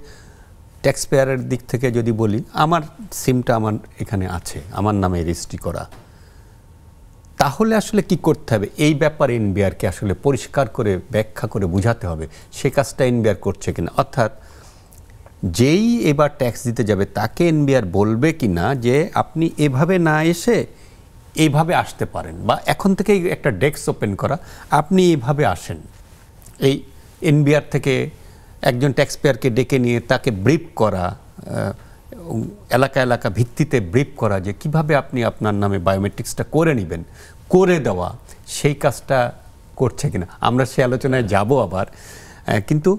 ট্যাক্স পেয়ারের দিক থেকে যদি বলি আমার সিমটা আমার এখানে আছে, আমার নামে রেজিস্ট্রি করা, তাহলে আসলে কি করতে হবে এই ব্যাপারে এনবিআরকে আসলে পরিষ্কার করে ব্যাখ্যা করে বুঝাতে হবে সে কাজটা এনবিআর করছে কিনা। অর্থাৎ যেই এবার ট্যাক্স দিতে যাবে তাকে এনবিআর বলবে কিনা যে আপনি এভাবে না এসে এইভাবে আসতে পারেন, বা এখন থেকেই একটা ডেস্ক ওপেন করা, আপনি এইভাবে আসেন। এই এনবিআর থেকে একজন ট্যাক্স পেয়ারকে ডেকে নিয়ে তাকে ব্রিফ করা, এলাকা এলাকা ভিত্তিতে ব্রিফ করা যে কিভাবে আপনি আপনার নামে বায়োমেট্রিক্সটা করে নেবেন, করে দেওয়া, সেই কাজটা করছে কিনা আমরা সে আলোচনায় যাব আবার। কিন্তু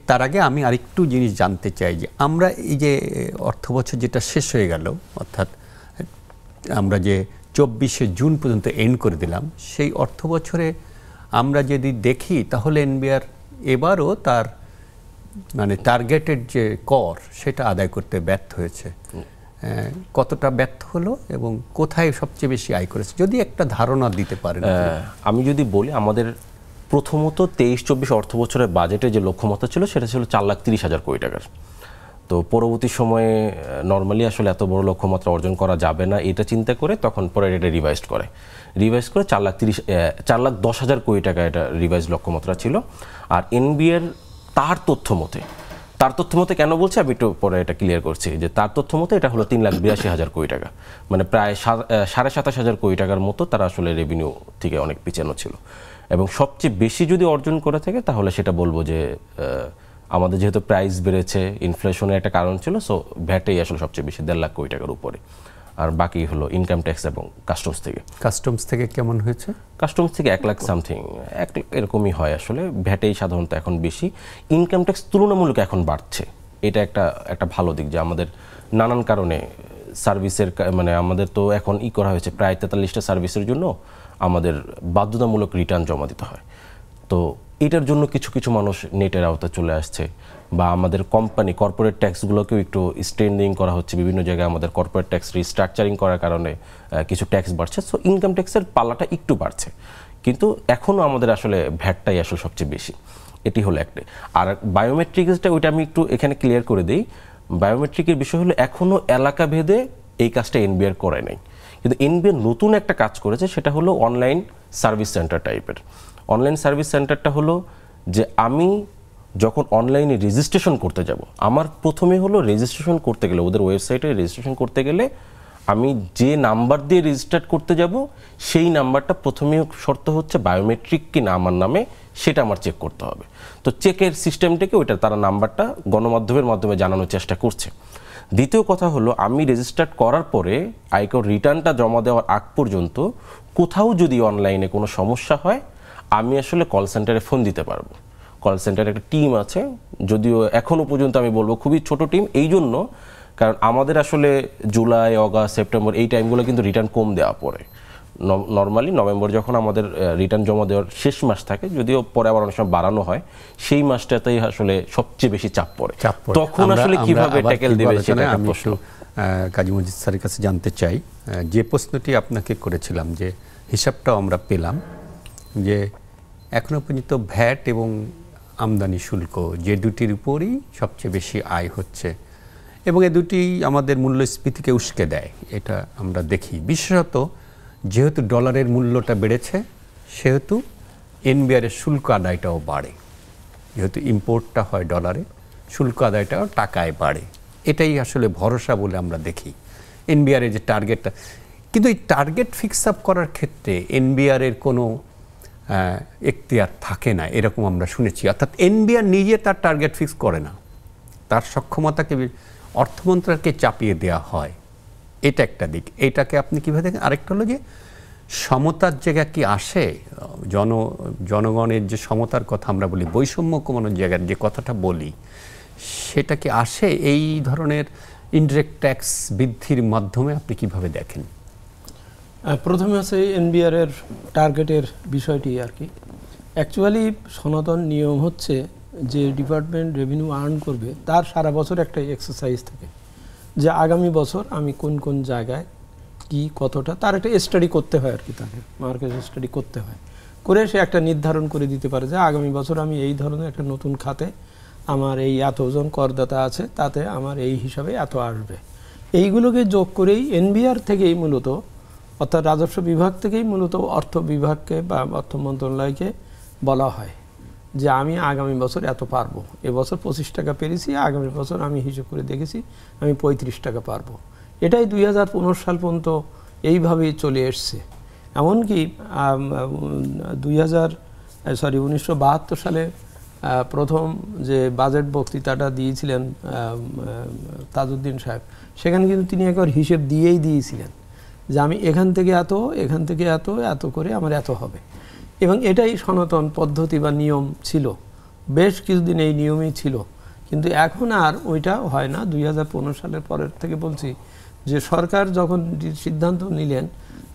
তার আগে আমি আরেকটু জিনিস জানতে চাই যে আমরা এই যে অর্থ বছর যেটা শেষ হয়ে গেল, অর্থাৎ আমরা যে 24শে জুন পর্যন্ত এন্ড করে দিলাম, সেই অর্থ বছরে আমরা যদি দেখি তাহলে এনবিআর এবারও তার মানে টার্গেটেড যে কর সেটা আদায় করতে ব্যর্থ হয়েছে। কতটা ব্যর্থ হলো এবং কোথায় সবচেয়ে বেশি আয় করেছে যদি একটা ধারণা দিতে পারেন? আমি যদি বলি আমাদের প্রথমত 23-24 অর্থ বছরের বাজেটে যে লক্ষ্যমাত্রা ছিল সেটা ছিল 4,30,000 কোটি টাকার। তো পরবর্তী সময়ে নর্মালি আসলে এত বড় লক্ষ্যমাত্রা অর্জন করা যাবে না এটা চিন্তা করে তখন পরে এটা রিভাইজ করে 4,10,000 কোটি টাকা এটা রিভাইজ লক্ষ্যমাত্রা ছিল। আর এনবিআর তার তথ্য মতে কেন বলছে আমি একটু পরে এটা ক্লিয়ার করছি যে তার তথ্য মতে এটা হলো 3,82,000 কোটি টাকা, মানে প্রায় 27,500 কোটি টাকার মতো তারা আসলে রেভিনিউ থেকে অনেক পিছানো ছিল। এবং সবচেয়ে বেশি যদি অর্জন করে থাকে তাহলে সেটা বলবো যে আমাদের যেহেতু প্রাইস বেড়েছে, ইনফ্লেশনের একটা কারণ ছিল, সো ভ্যাটেই আসলে সবচেয়ে বেশি 1.5 লাখ কোটি টাকার উপরে। আর বাকি হলো ইনকাম ট্যাক্স এবং কাস্টমস থেকে কেমন হয়েছে? কাস্টমস থেকে 1 লাখ সামথিং এরকমই হয় আসলে। ভ্যাটেই সাধারণত এখন বেশি, ইনকাম ট্যাক্স তুলনামূলক এখন বাড়ছে। এটা একটা ভালো দিক যে আমাদের নানান কারণে সার্ভিসের মানে আমাদের তো এখন করা হয়েছে প্রায় 43টা সার্ভিসের জন্য আমাদের বাধ্যতামূলক রিটার্ন জমা দিতে হয়। তো এটার জন্য কিছু কিছু মানুষ নেটের আওতায় চলে আসছে, বা আমাদের কর্পোরেট ট্যাক্সগুলোকেও একটু স্ট্রেন্ডিং করা হচ্ছে। বিভিন্ন জায়গায় আমাদের কর্পোরেট ট্যাক্স রিস্ট্রাকচারিং করার কারণে কিছু ট্যাক্স বাড়ছে, সো ইনকাম ট্যাক্সের পাল্লাটা একটু বাড়ছে, কিন্তু এখনও আমাদের আসলে ভ্যাটটাই আসলে সবচেয়ে বেশি। এটি হলো একটা। আর বায়োমেট্রিক্সটা ওইটা আমি একটু এখানে ক্লিয়ার করে দিই। বায়োমেট্রিকের বিষয় হলো এখনও এলাকা ভেদে এই কাজটা এনবিআর করে নাই, কিন্তু এনবিআর নতুন একটা কাজ করেছে, সেটা হলো অনলাইন সার্ভিস সেন্টার টাইপের। অনলাইন সার্ভিস সেন্টারটা হলো যে আমি যখন অনলাইনে রেজিস্ট্রেশন করতে যাব, আমার প্রথমে হলো রেজিস্ট্রেশন করতে গেলে, ওদের ওয়েবসাইটে রেজিস্ট্রেশন করতে গেলে আমি যে নাম্বার দিয়ে রেজিস্টার করতে যাব সেই নাম্বারটা প্রথমে শর্ত হচ্ছে বায়োমেট্রিক কি না আমার নামে, সেটা আমার চেক করতে হবে। তো চেকের সিস্টেমটাকে ওইটা তারা নাম্বারটা গণমাধ্যমের মাধ্যমে জানানোর চেষ্টা করছে। দ্বিতীয় কথা হলো, আমি রেজিস্টার করার পরে আয়কর রিটার্নটা জমা দেওয়ার আগ পর্যন্ত কোথাও যদি অনলাইনে কোনো সমস্যা হয়, আমি আসলে কল সেন্টারে ফোন দিতে পারবো। কল সেন্টারে একটা টিম আছে, যদিও এখনও পর্যন্ত আমি বলবো খুবই ছোট টিম, এই জন্য কারণ আমাদের আসলে জুলাই, অগাস্ট, সেপ্টেম্বর এই টাইমগুলো কিন্তু রিটার্ন কম দেওয়া পড়ে। নর্মালি নভেম্বর যখন আমাদের রিটার্ন জমা দেওয়ার শেষ মাস থাকে, যদিও পরে আবার অনেক সময় বাড়ানো হয়, সেই মাসটাতেই আসলে সবচেয়ে বেশি চাপ পড়ে। তখন আসলে কিভাবে ট্যাকেল দেবে সেটা একটা প্রশ্ন। কাজী মজিদ স্যারের কাছে জানতে চাই, যে প্রশ্নটি আপনাকে করেছিলাম, যে হিসাবটাও আমরা পেলাম যে এখনো পর্যন্ত ভ্যাট এবং আমদানি শুল্ক যে দুটির উপরই সবচেয়ে বেশি আয় হচ্ছে এবং এ দুটি আমাদের মূল্যস্ফীতিকে উস্কে দেয়, এটা আমরা দেখি। বিশেষত যেহেতু ডলারের মূল্যটা বেড়েছে, সেহেতু এনবিআরের শুল্ক আদায়টাও বাড়ে। যেহেতু ইম্পোর্টটা হয় ডলারে, শুল্ক আদায়টাও টাকায় বাড়ে। এটাই আসলে ভরসা বলে আমরা দেখি এনবিআরের যে টার্গেটটা। কিন্তু এই টার্গেট ফিক্স আপ করার ক্ষেত্রে এনবিআরের কোনো এখতিয়ার থাকে না, এরকম আমরা শুনেছি। অর্থাৎ এনবিআর নিজে তার টার্গেট ফিক্স করে না, তার সক্ষমতাকে অর্থ মন্ত্রণালয়কে চাপিয়ে দেওয়া হয়। এটা একটা দিক। এটাকে আপনি কীভাবে দেখেন? আরেকটা হলো যে সমতার জায়গা কি আসে, জনগণের যে সমতার কথা আমরা বলি, বৈষম্য কমানোর জায়গার যে কথাটা বলি, সেটা কি আসে এই ধরনের ইনডিরেক্ট ট্যাক্স বৃদ্ধির মাধ্যমে? আপনি কিভাবে দেখেন? প্রথমে আছে এনবিআরের টার্গেটের বিষয়টি আর কি। অ্যাকচুয়ালি সনাতন নিয়ম হচ্ছে যে ডিপার্টমেন্ট রেভিনিউ আর্ন করবে, তার সারা বছর একটা এক্সারসাইজ থাকে যে আগামী বছর আমি কোন কোন জায়গায় কি কতটা, তার একটা স্টাডি করতে হয় আর কি, তাকে মার্কেট স্টাডি করতে হয়, করে সে একটা নির্ধারণ করে দিতে পারে যে আগামী বছর আমি এই ধরনের একটা নতুন খাতে আমার এই এতজন করদাতা আছে, তাতে আমার এই হিসাবে এত আসবে। এইগুলোকে যোগ করেই এনবিআর থেকেই মূলত, অর্থাৎ রাজস্ব বিভাগ থেকেই মূলত অর্থ বিভাগকে বা অর্থ মন্ত্রণালয়কে বলা হয় যে আমি আগামী বছর এত পারবো। এবছর 25 টাকা পেরেছি, আগামী বছর আমি হিসেব করে দেখেছি আমি 35 টাকা পারবো। এটাই 2015 সাল পর্যন্ত এইভাবেই চলে এসছে। এমনকি 1972 সালে প্রথম যে বাজেট বক্তৃতাটা দিয়েছিলেন তাজউদ্দিন সাহেব, সেখানে কিন্তু তিনি একবার হিসেব দিয়েই দিয়েছিলেন যে আমি এখান থেকে এত, এখান থেকে এত, এত করে আমার এত হবে। এবং এটাই সনাতন পদ্ধতি বা নিয়ম ছিল, বেশ কিছুদিন এই নিয়মই ছিল। কিন্তু এখন আর ওইটা হয় না। 2015 সালের পরের থেকে বলছি যে সরকার যখন সিদ্ধান্ত নিলেন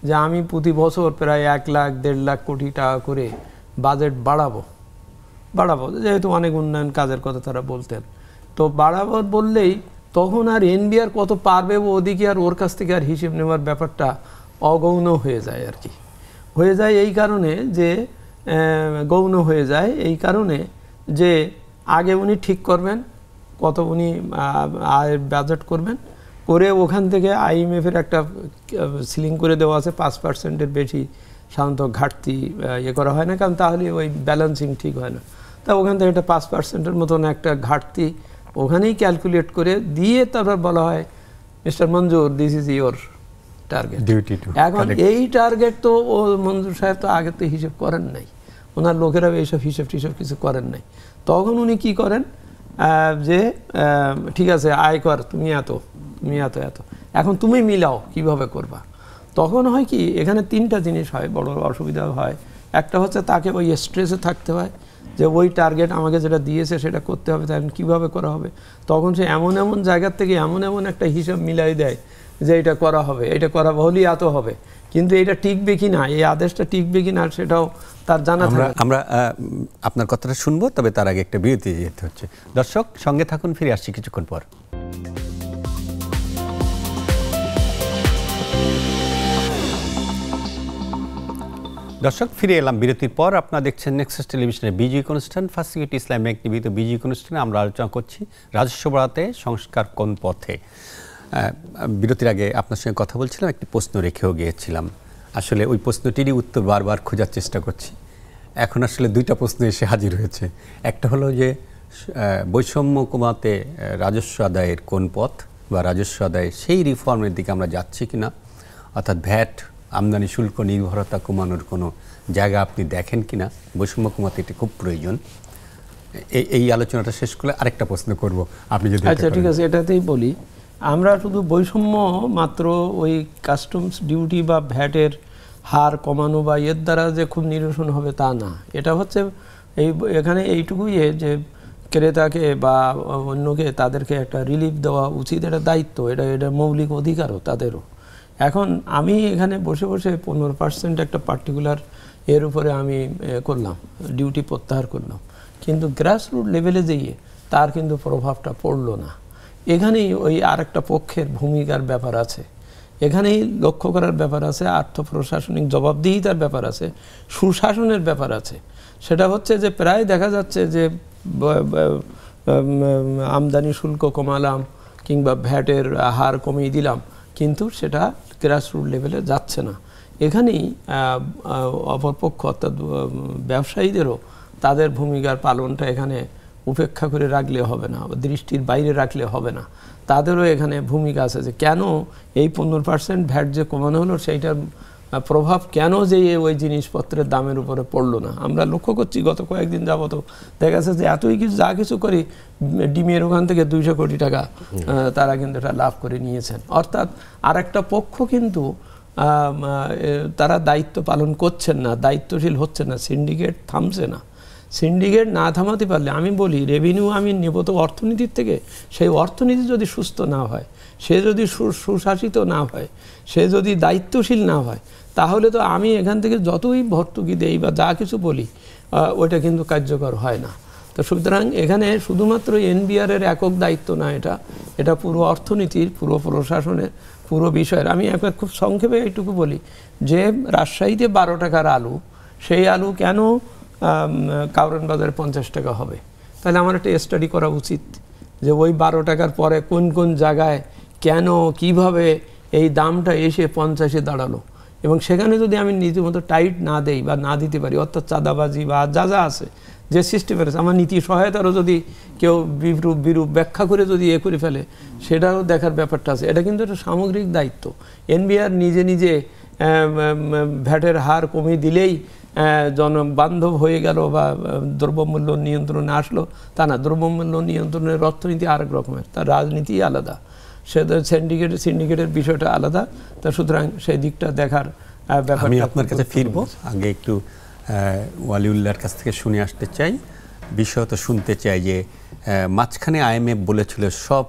যে আমি প্রতি বছর প্রায় 1 লাখ 1.5 লাখ কোটি টাকা করে বাজেট বাড়াবো, যেহেতু অনেক উন্নয়ন কাজের কথা তারা বলতেন, তো বাড়াবো বললেই তখন আর এনবিআর কত পারবে ওদিকে আর ওর কাছ থেকে আর হিসেব নেওয়ার ব্যাপারটা অগৌণ হয়ে যায় আর কি। হয়ে যায় এই কারণে যে গৌণ হয়ে যায় এই কারণে যে আগে উনি ঠিক করবেন কত উনি আয়ের বাজেট করবেন, করে ওখান থেকে আইএমএফের একটা সিলিং করে দেওয়া আছে 5%-এর বেশি সাধারণত ঘাটতি করা হয় না, কারণ তাহলে ওই ব্যালেন্সিং ঠিক হয় না। তা ওখান থেকে একটা 5%-এর মতন একটা ঘাটতি ওখানেই ক্যালকুলেট করে দিয়ে তারপর বলা হয় mister Manzoor, this is your target. এখন এই টার্গেট তো ও মঞ্জুর সাহেব তো আগে তো হিসেব করেন নাই, ওনার লোকেরা এইসব হিসেব টিসব কিছু করেন নাই। তখন উনি কি করেন যে ঠিক আছে আয় কর, তুমি এত, তুমি এত এত, এখন তুমি মিলাও কিভাবে করবা। তখন হয় কি এখানে 3টা জিনিস হয়, বড় অসুবিধা হয়। একটা হচ্ছে তাকে ওই স্ট্রেসে থাকতে হয় যে ওই টার্গেট আমাকে যেটা দিয়েছে সেটা করতে হবে, তাই কীভাবে করা হবে। তখন সে এমন এমন জায়গার থেকে এমন একটা হিসাব মিলাই দেয় যে এটা করা হবে, এটা করা হলেই এত হবে, কিন্তু এটা টিকবে কি না, এই আদেশটা টিকবে কি না সেটাও তার জানা থাকে। আমরা আপনার কথাটা শুনবো, তবে তার আগে একটা বিরতি যেতে হচ্ছে। দর্শক সঙ্গে থাকুন, ফিরে আসছি কিছুক্ষণ পর। দর্শক ফিরে এলাম বিরতির পর। আপনারা দেখছেন নেক্সাস টেলিভিশনের বিজি অনুষ্ঠান ফার্স্ট সিকিউরিটি ইসলামিক নিবেদিত বিজি অনুষ্ঠানে আমরা আলোচনা করছি রাজস্ব বাড়াতে সংস্কার কোন পথে। বিরতির আগে আপনার সঙ্গে কথা বলছিলাম, একটি প্রশ্ন রেখেও গিয়েছিলাম। আসলে ওই প্রশ্নটিরই উত্তর বারবার খোঁজার চেষ্টা করছি। এখন আসলে দুইটা প্রশ্ন এসে হাজির হয়েছে। একটা হলো যে বৈষম্য কমাতে রাজস্ব আদায়ের কোন পথ বা রাজস্ব আদায়ের সেই রিফর্মের দিকে আমরা যাচ্ছি কিনা, অর্থাৎ ভ্যাট আমদানি শুল্ক নির্ভরতা কমানোর কোনো জায়গা আপনি দেখেন কিনা। বৈষম্য কমাতে এটি খুব প্রয়োজন। এই আলোচনাটা শেষ করলে আরেকটা প্রশ্ন করব, আপনি যদি। আচ্ছা, ঠিক আছে, এটাতেই বলি। আমরা শুধু বৈষম্য মাত্র ওই কাস্টমস ডিউটি বা ভ্যাটের হার কমানো বা এর দ্বারা যে খুব নিরসন হবে তা না। এটা হচ্ছে এখানে এইটুকুই যে ক্রেতাকে বা অন্যকে তাদেরকে একটা রিলিফ দেওয়া উচিত, এটা দায়িত্ব, এটা মৌলিক অধিকারও তাদেরও। এখন আমি এখানে বসে বসে 15% একটা পার্টিকুলার এর উপরে আমি করলাম, ডিউটি প্রত্যাহার করলাম, কিন্তু গ্রাসরুট লেভেলে যেয়ে তার কিন্তু প্রভাবটা পড়লো না। এখানেই ওই আরেকটা পক্ষের ভূমিকার ব্যাপার আছে, এখানেই লক্ষ্য করার ব্যাপার আছে, আর্থ প্রশাসনিক জবাবদিহিতার ব্যাপার আছে, সুশাসনের ব্যাপার আছে। সেটা হচ্ছে যে প্রায় দেখা যাচ্ছে যে আমদানি শুল্ক কমালাম কিংবা ভ্যাটের হার কমিয়ে দিলাম, কিন্তু সেটা গ্রাসরুট লেভেলে যাচ্ছে না। এখানেই অপরপক্ষ অর্থাৎ ব্যবসায়ীদেরও তাদের ভূমিকার পালনটা এখানে উপেক্ষা করে রাখলে হবে না, দৃষ্টির বাইরে রাখলে হবে না। তাদেরও এখানে ভূমিকা আছে যে কেন এই 15% ভ্যাট যে কমানো হলো সেইটার প্রভাব কেন যে ওই জিনিসপত্রের দামের উপরে পড়লো না। আমরা লক্ষ্য করছি গত কয়েকদিন যাবত দেখা যাচ্ছে যে এতই কিছু যা কিছু করি, ডিমের ওখান থেকে 200 কোটি টাকা তারা কিন্তু এটা লাভ করে নিয়েছেন। অর্থাৎ আরেকটা পক্ষ কিন্তু তারা দায়িত্ব পালন করছেন না, দায়িত্বশীল হচ্ছে না, সিন্ডিকেট থামছে না। সিন্ডিকেট না থামাতে পারলে আমি বলি রেভিনিউ আমি নেব তো অর্থনীতির থেকে, সেই অর্থনীতি যদি সুস্থ না হয়, সে যদি সুশাসিত না হয়, সে যদি দায়িত্বশীল না হয়, তাহলে তো আমি এখান থেকে যতই ভর্তুকি দেই বা যা কিছু বলি ওইটা কিন্তু কার্যকর হয় না। তো সুতরাং এখানে শুধুমাত্র এনবিআরের একক দায়িত্ব না, এটা পুরো অর্থনীতির, পুরো প্রশাসনের, পুরো বিষয়ের। আমি একবার খুব সংক্ষেপে এইটুকু বলি যে রাজশাহীতে 12 টাকার আলু, সেই আলু কেন কাউরান বাজারে 50 টাকা হবে? তাহলে আমার একটা স্টাডি করা উচিত যে ওই 12 টাকার পরে কোন কোন জায়গায় কেন কিভাবে এই দামটা এসে 50-এ দাঁড়ালো, এবং সেখানে যদি আমি নীতিমতো টাইট না দেই বা না দিতে পারি, অর্থাৎ চাঁদাবাজি বা যা যা আছে যে সিস্টেমের আছে, আমার নীতি সহায়তারও যদি কেউ বিরূপ ব্যাখ্যা করে যদি করে ফেলে, সেটাও দেখার ব্যাপারটা আছে। এটা কিন্তু একটা সামগ্রিক দায়িত্ব। এনবিআর নিজে নিজে ভ্যাটের হার কমিয়ে দিলেই জনবান্ধব হয়ে গেল বা দ্রব্যমূল্য নিয়ন্ত্রণে আসলো তা না। দ্রব্যমূল্য নিয়ন্ত্রণের অর্থনীতি আরেক রকমের, তার রাজনীতি আলাদা, সেটা সিন্ডিকেটের বিষয়টা আলাদা। তা সুতরাং সেই দিকটা দেখার ব্যাপার। আমি আপনার কাছে ফিরবো, আগে একটু ওয়ালিউল্লাহর কাছ থেকে শুনে আসতে চাই, বিষয় তো শুনতে চাই যে মাঝখানে আইএমএফ বলেছিল সব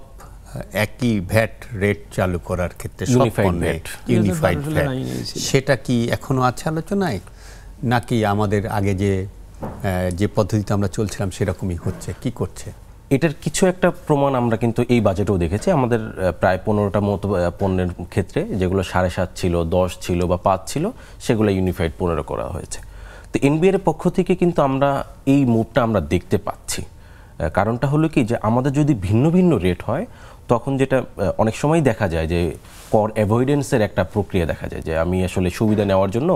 একই ভ্যাট রেট চালু করার ক্ষেত্রে ইউনিফাইড ভ্যাট, সেটা কি এখনো আছে আলোচনায়, নাকি আমাদের আগে যে পদ্ধতিতে আমরা চলছিলাম সেরকমই হচ্ছে? কি করছে? এটার কিছু একটা প্রমাণ আমরা কিন্তু এই বাজেটেও দেখেছি। আমাদের প্রায় 15টা মতো পণ্যের ক্ষেত্রে যেগুলো 7.5 ছিল, 10 ছিল বা 5 ছিল, সেগুলো ইউনিফাইড 15 করা হয়েছে। তো এনবিআর এর পক্ষ থেকে কিন্তু আমরা এই মুভটা আমরা দেখতে পাচ্ছি। কারণটা হলো কি যে আমাদের যদি ভিন্ন ভিন্ন রেট হয়, তখন যেটা অনেক সময় দেখা যায় যে কর অ্যাভয়েডেন্সের একটা প্রক্রিয়া দেখা যায়, যে আমি আসলে সুবিধা নেওয়ার জন্য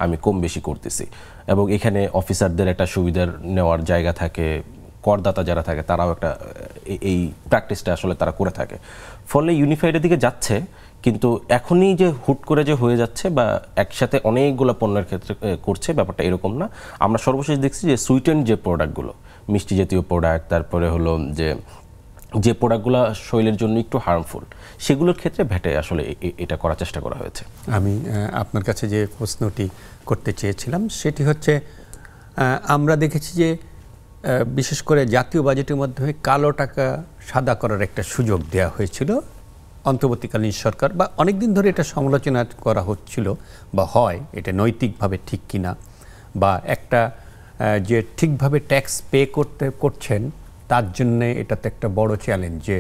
আমি কম বেশি করতেছি, এবং এখানে অফিসারদের একটা সুবিধার নেওয়ার জায়গা থাকে, করদাতা যারা থাকে তারাও একটা এই প্র্যাকটিসটা আসলে তারা করে থাকে। ফলে ইউনিফাইডের দিকে যাচ্ছে, কিন্তু এখনই যে হুট করে যে হয়ে যাচ্ছে বা একসাথে অনেকগুলো পণ্যের ক্ষেত্রে করছে, ব্যাপারটা এরকম না। আমরা সর্বশেষ দেখছি যে সুইটেন যে প্রোডাক্টগুলো, মিষ্টি জাতীয় প্রোডাক্ট, তারপরে হলো যে প্রোডাক্টগুলো শরীরের জন্য একটু হার্মফুল, সেগুলোর ক্ষেত্রে ভ্যাটে আসলে এটা করার চেষ্টা করা হয়েছে। আমি আপনার কাছে যে প্রশ্নটি করতে চেয়েছিলাম সেটি হচ্ছে, আমরা দেখেছি যে বিশেষ করে জাতীয় বাজেটের মাধ্যমে কালো টাকা সাদা করার একটা সুযোগ দেওয়া হয়েছিল অন্তর্বর্তীকালীন সরকার, বা অনেক দিন ধরে এটা সমালোচনা করা হচ্ছিল বা হয়, এটা নৈতিকভাবে ঠিক কিনা, বা একটা যে ঠিকভাবে ট্যাক্স পে করছেন তার জন্যে এটাতে একটা বড় চ্যালেঞ্জ যে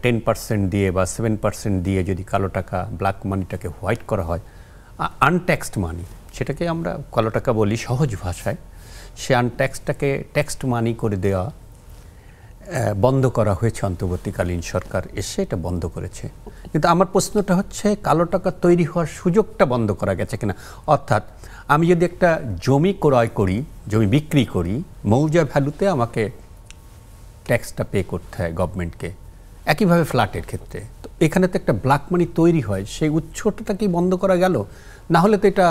10% দিয়ে বা 7% দিয়ে যদি কালো টাকা ব্ল্যাক মানিটাকে হোয়াইট করা হয়, আনট্যাক্সড মানি, সেটাকে আমরা কালো টাকা বলি সহজ ভাষায়, সে আনট্যাক্সটাকে ট্যাক্সড মানি করে দেওয়া, বন্ধ করা হয়েছে, অন্তর্বর্তীকালীন সরকার এসে এটা বন্ধ করেছে। কিন্তু আমার প্রশ্নটা হচ্ছে কালো টাকা তৈরি হওয়ার সুযোগটা বন্ধ করা গেছে কিনা। অর্থাৎ আমি যদি একটা জমি ক্রয় করি, জমি বিক্রি করি, মৌজা ভ্যালুতে আমাকে ট্যাক্সটা পে করতে হয় গভর্নমেন্টকে, একইভাবে ফ্ল্যাটের ক্ষেত্রে। তো এখানে তো একটা ব্ল্যাক মানি তৈরি হয়, সেই উৎসটা কি বন্ধ করা গেল? না হলে তো এটা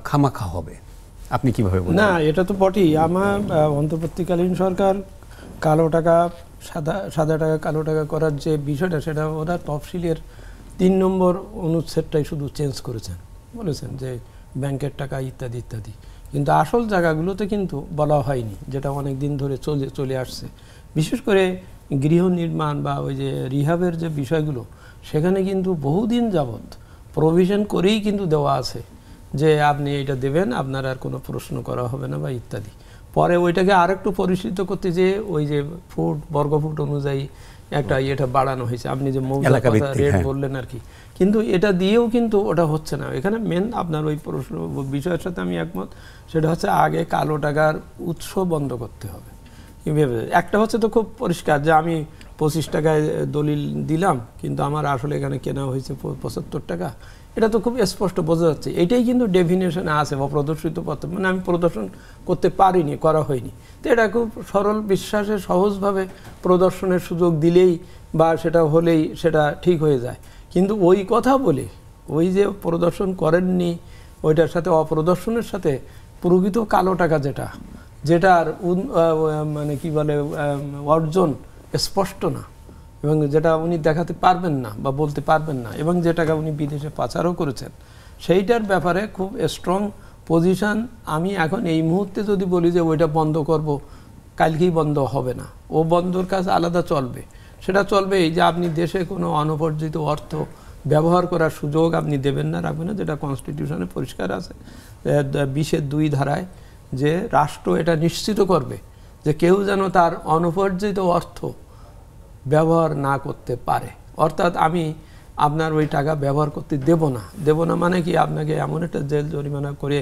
খামাখা হবে। আপনি কিভাবে বলেন? না, এটা তো বটেই। আমার অন্তর্বর্তীকালীন সরকার কালো টাকা সাদা টাকা কালো টাকা করার যে বিষয়টা, সেটা ওরা তফসিলের 3 নম্বর অনুচ্ছেদটাই শুধু চেঞ্জ করেছেন, বলেছেন যে ব্যাংকের টাকা ইত্যাদি ইত্যাদি। কিন্তু আসল জায়গাগুলোতে কিন্তু বলা হয়নি, যেটা অনেক দিন ধরে চলে আসছে। বিশেষ করে গৃহ নির্মাণ বা ওই যে রিহাবের যে বিষয়গুলো, সেখানে কিন্তু বহুদিন যাবৎ প্রভিশন করেই কিন্তু দেওয়া আছে যে আপনি এটা দেবেন, আপনার আর কোনো প্রশ্ন করা হবে না বা ইত্যাদি। পরে ওইটাকে আরেকটু পরিশীলিত করতে যে ওই যে ফুট বর্গফুট অনুযায়ী একটা এটা বাড়ানো হয়েছে, আপনি যে মৌজা রেট বললেন আর কি। কিন্তু এটা দিয়েও কিন্তু ওটা হচ্ছে না। এখানে মেন আপনার ওই প্রশ্ন বিষয়ের সাথে আমি একমত, সেটা হচ্ছে আগে কালো টাকার উৎস বন্ধ করতে হবে। একটা হচ্ছে তো খুব পরিষ্কার যে আমি 25 টাকায় দলিল দিলাম, কিন্তু আমার আসলে এখানে কেনা হয়েছে 75 টাকা। এটা তো খুব স্পষ্ট বোঝা যাচ্ছে। এটাই কিন্তু ডেফিনেশনে আছে অপ্রদর্শিত পত্র, মানে আমি প্রদর্শন করতে পারিনি, করা হয়নি। তো এটা খুব সরল বিশ্বাসে সহজভাবে প্রদর্শনের সুযোগ দিলেই বা সেটা হলেই সেটা ঠিক হয়ে যায়। কিন্তু ওই কথা বলে ওই যে প্রদর্শন করেননি, ওইটার সাথে অপ্রদর্শনের সাথে প্রকৃত কালো টাকা যেটার মানে কি বলে অর্জন স্পষ্ট না, এবং যেটা উনি দেখাতে পারবেন না বা বলতে পারবেন না, এবং যে টাকা উনি বিদেশে পাচারও করেছেন, সেইটার ব্যাপারে খুব স্ট্রং পজিশন। আমি এখন এই মুহূর্তে যদি বলি যে ওইটা বন্ধ করব, কালকেই বন্ধ হবে না। ও বন্ধর কাজ আলাদা চলবে। সেটা চলবে এই যে আপনি দেশে কোনো অনবর্জিত অর্থ ব্যবহার করার সুযোগ আপনি দেবেন না, রাখবেন না, যেটা কনস্টিটিউশনে পরিষ্কার আছে 20(2) ধারায়, যে রাষ্ট্র এটা নিশ্চিত করবে যে কেউ যেন তার অনুপার্জিত অর্থ ব্যবহার না করতে পারে। অর্থাৎ আমি আপনার ওই টাকা ব্যবহার করতে দেব না মানে কি, আপনাকে এমন একটা জেল জরিমানা করে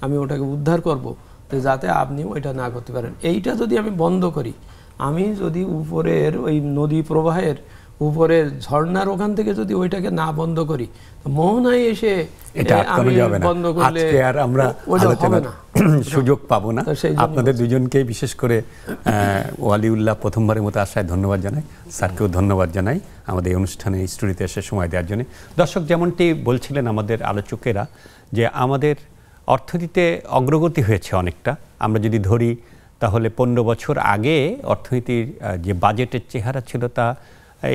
আমি ওটাকে উদ্ধার করব যে যাতে আপনি ওইটা না করতে পারেন। এইটা যদি আমি বন্ধ করি, আমি যদি উপরের ওই নদী প্রবাহের উপরের ঝর্ণার ওখান থেকে যদি ওইটাকে না বন্ধ করি, মোহনায় এসে আমি বন্ধ করলে আর আমরা আলোচনার সুযোগ পাবো না। আপনাদের দুজনকে বিশেষ করে ওয়ালিউল্লাহ প্রথমবারের মতো আসায় ধন্যবাদ জানাই, স্যারকেও ধন্যবাদ জানাই আমাদের এই অনুষ্ঠানে স্টুডিওতে এসে সময় দেওয়ার জন্য। দর্শক, যেমনটি বলছিলেন আমাদের আলোচকেরা যে আমাদের অর্থনীতিতে অগ্রগতি হয়েছে অনেকটা। আমরা যদি ধরি তাহলে 15 বছর আগে অর্থনীতির যে বাজেটের চেহারা ছিল তা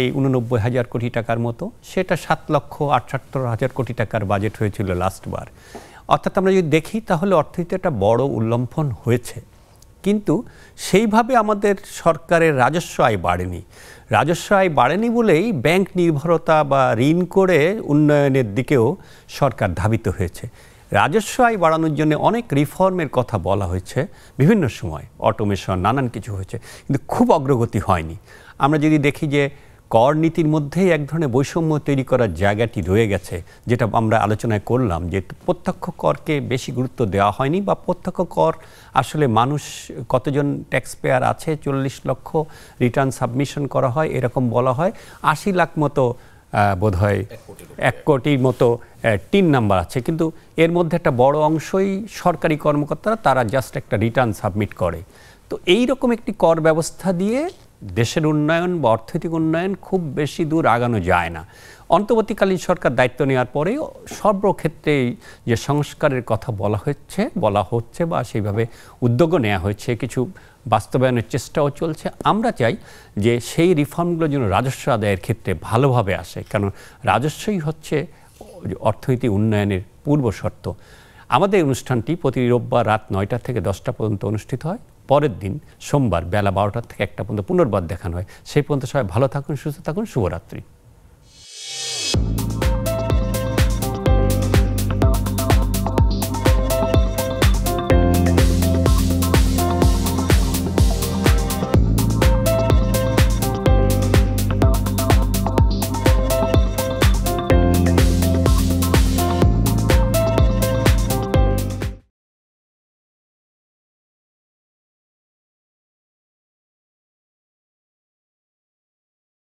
এই 89,000 কোটি টাকার মতো, সেটা 7,78,000 কোটি টাকার বাজেট হয়েছিল লাস্টবার। অর্থাৎ আমরা যদি দেখি তাহলে অর্থনীতিতে একটা বড় উল্লম্ফন হয়েছে, কিন্তু সেইভাবে আমাদের সরকারের রাজস্ব আয় বাড়েনি। রাজস্ব আয় বাড়েনি বলেই ব্যাংক নির্ভরতা বা ঋণ করে উন্নয়নের দিকেও সরকার ধাবিত হয়েছে। রাজস্ব আয় বাড়ানোর জন্য অনেক রিফর্মের কথা বলা হয়েছে বিভিন্ন সময়, অটোমেশন, নানান কিছু হয়েছে, কিন্তু খুব অগ্রগতি হয়নি। আমরা যদি দেখি যে কর নীতির মধ্যেই এক ধরনের বৈষম্য তৈরি করার জায়গাটি রয়ে গেছে, যেটা আমরা আলোচনায় করলাম যে প্রত্যক্ষ করকে বেশি গুরুত্ব দেওয়া হয়নি, বা প্রত্যক্ষ কর আসলে মানুষ কতজন ট্যাক্স পেয়ার আছে, 40 লক্ষ রিটার্ন সাবমিশন করা হয় এরকম বলা হয়, 80 লাখ মতো বোধহয় 1 কোটির মতো টিন নাম্বার আছে, কিন্তু এর মধ্যে একটা বড় অংশই সরকারি কর্মকর্তারা, তারা জাস্ট একটা রিটার্ন সাবমিট করে। তো এই রকম একটি কর ব্যবস্থা দিয়ে দেশের উন্নয়ন বা অর্থনৈতিক উন্নয়ন খুব বেশি দূর আগানো যায় না। অন্তর্বর্তীকালীন সরকার দায়িত্ব নেওয়ার পরেও সর্বক্ষেত্রেই যে সংস্কারের কথা বলা হচ্ছে বা সেইভাবে উদ্যোগও নেওয়া হয়েছে, কিছু বাস্তবায়নের চেষ্টাও চলছে। আমরা চাই যে সেই রিফর্মগুলো যেন রাজস্ব আদায়ের ক্ষেত্রে ভালোভাবে আসে, কারণ রাজস্বই হচ্ছে অর্থনীতি উন্নয়নের পূর্ব শর্ত। আমাদের অনুষ্ঠানটি প্রতি রোববার রাত 9টা থেকে 10টা পর্যন্ত অনুষ্ঠিত হয়। পরের দিন সোমবার বেলা 12টা থেকে 1টা পর্যন্ত পুনর্বার দেখানো হয়। সেই পর্যন্ত সবাই ভালো থাকুন, সুস্থ থাকুন, শুভরাত্রি।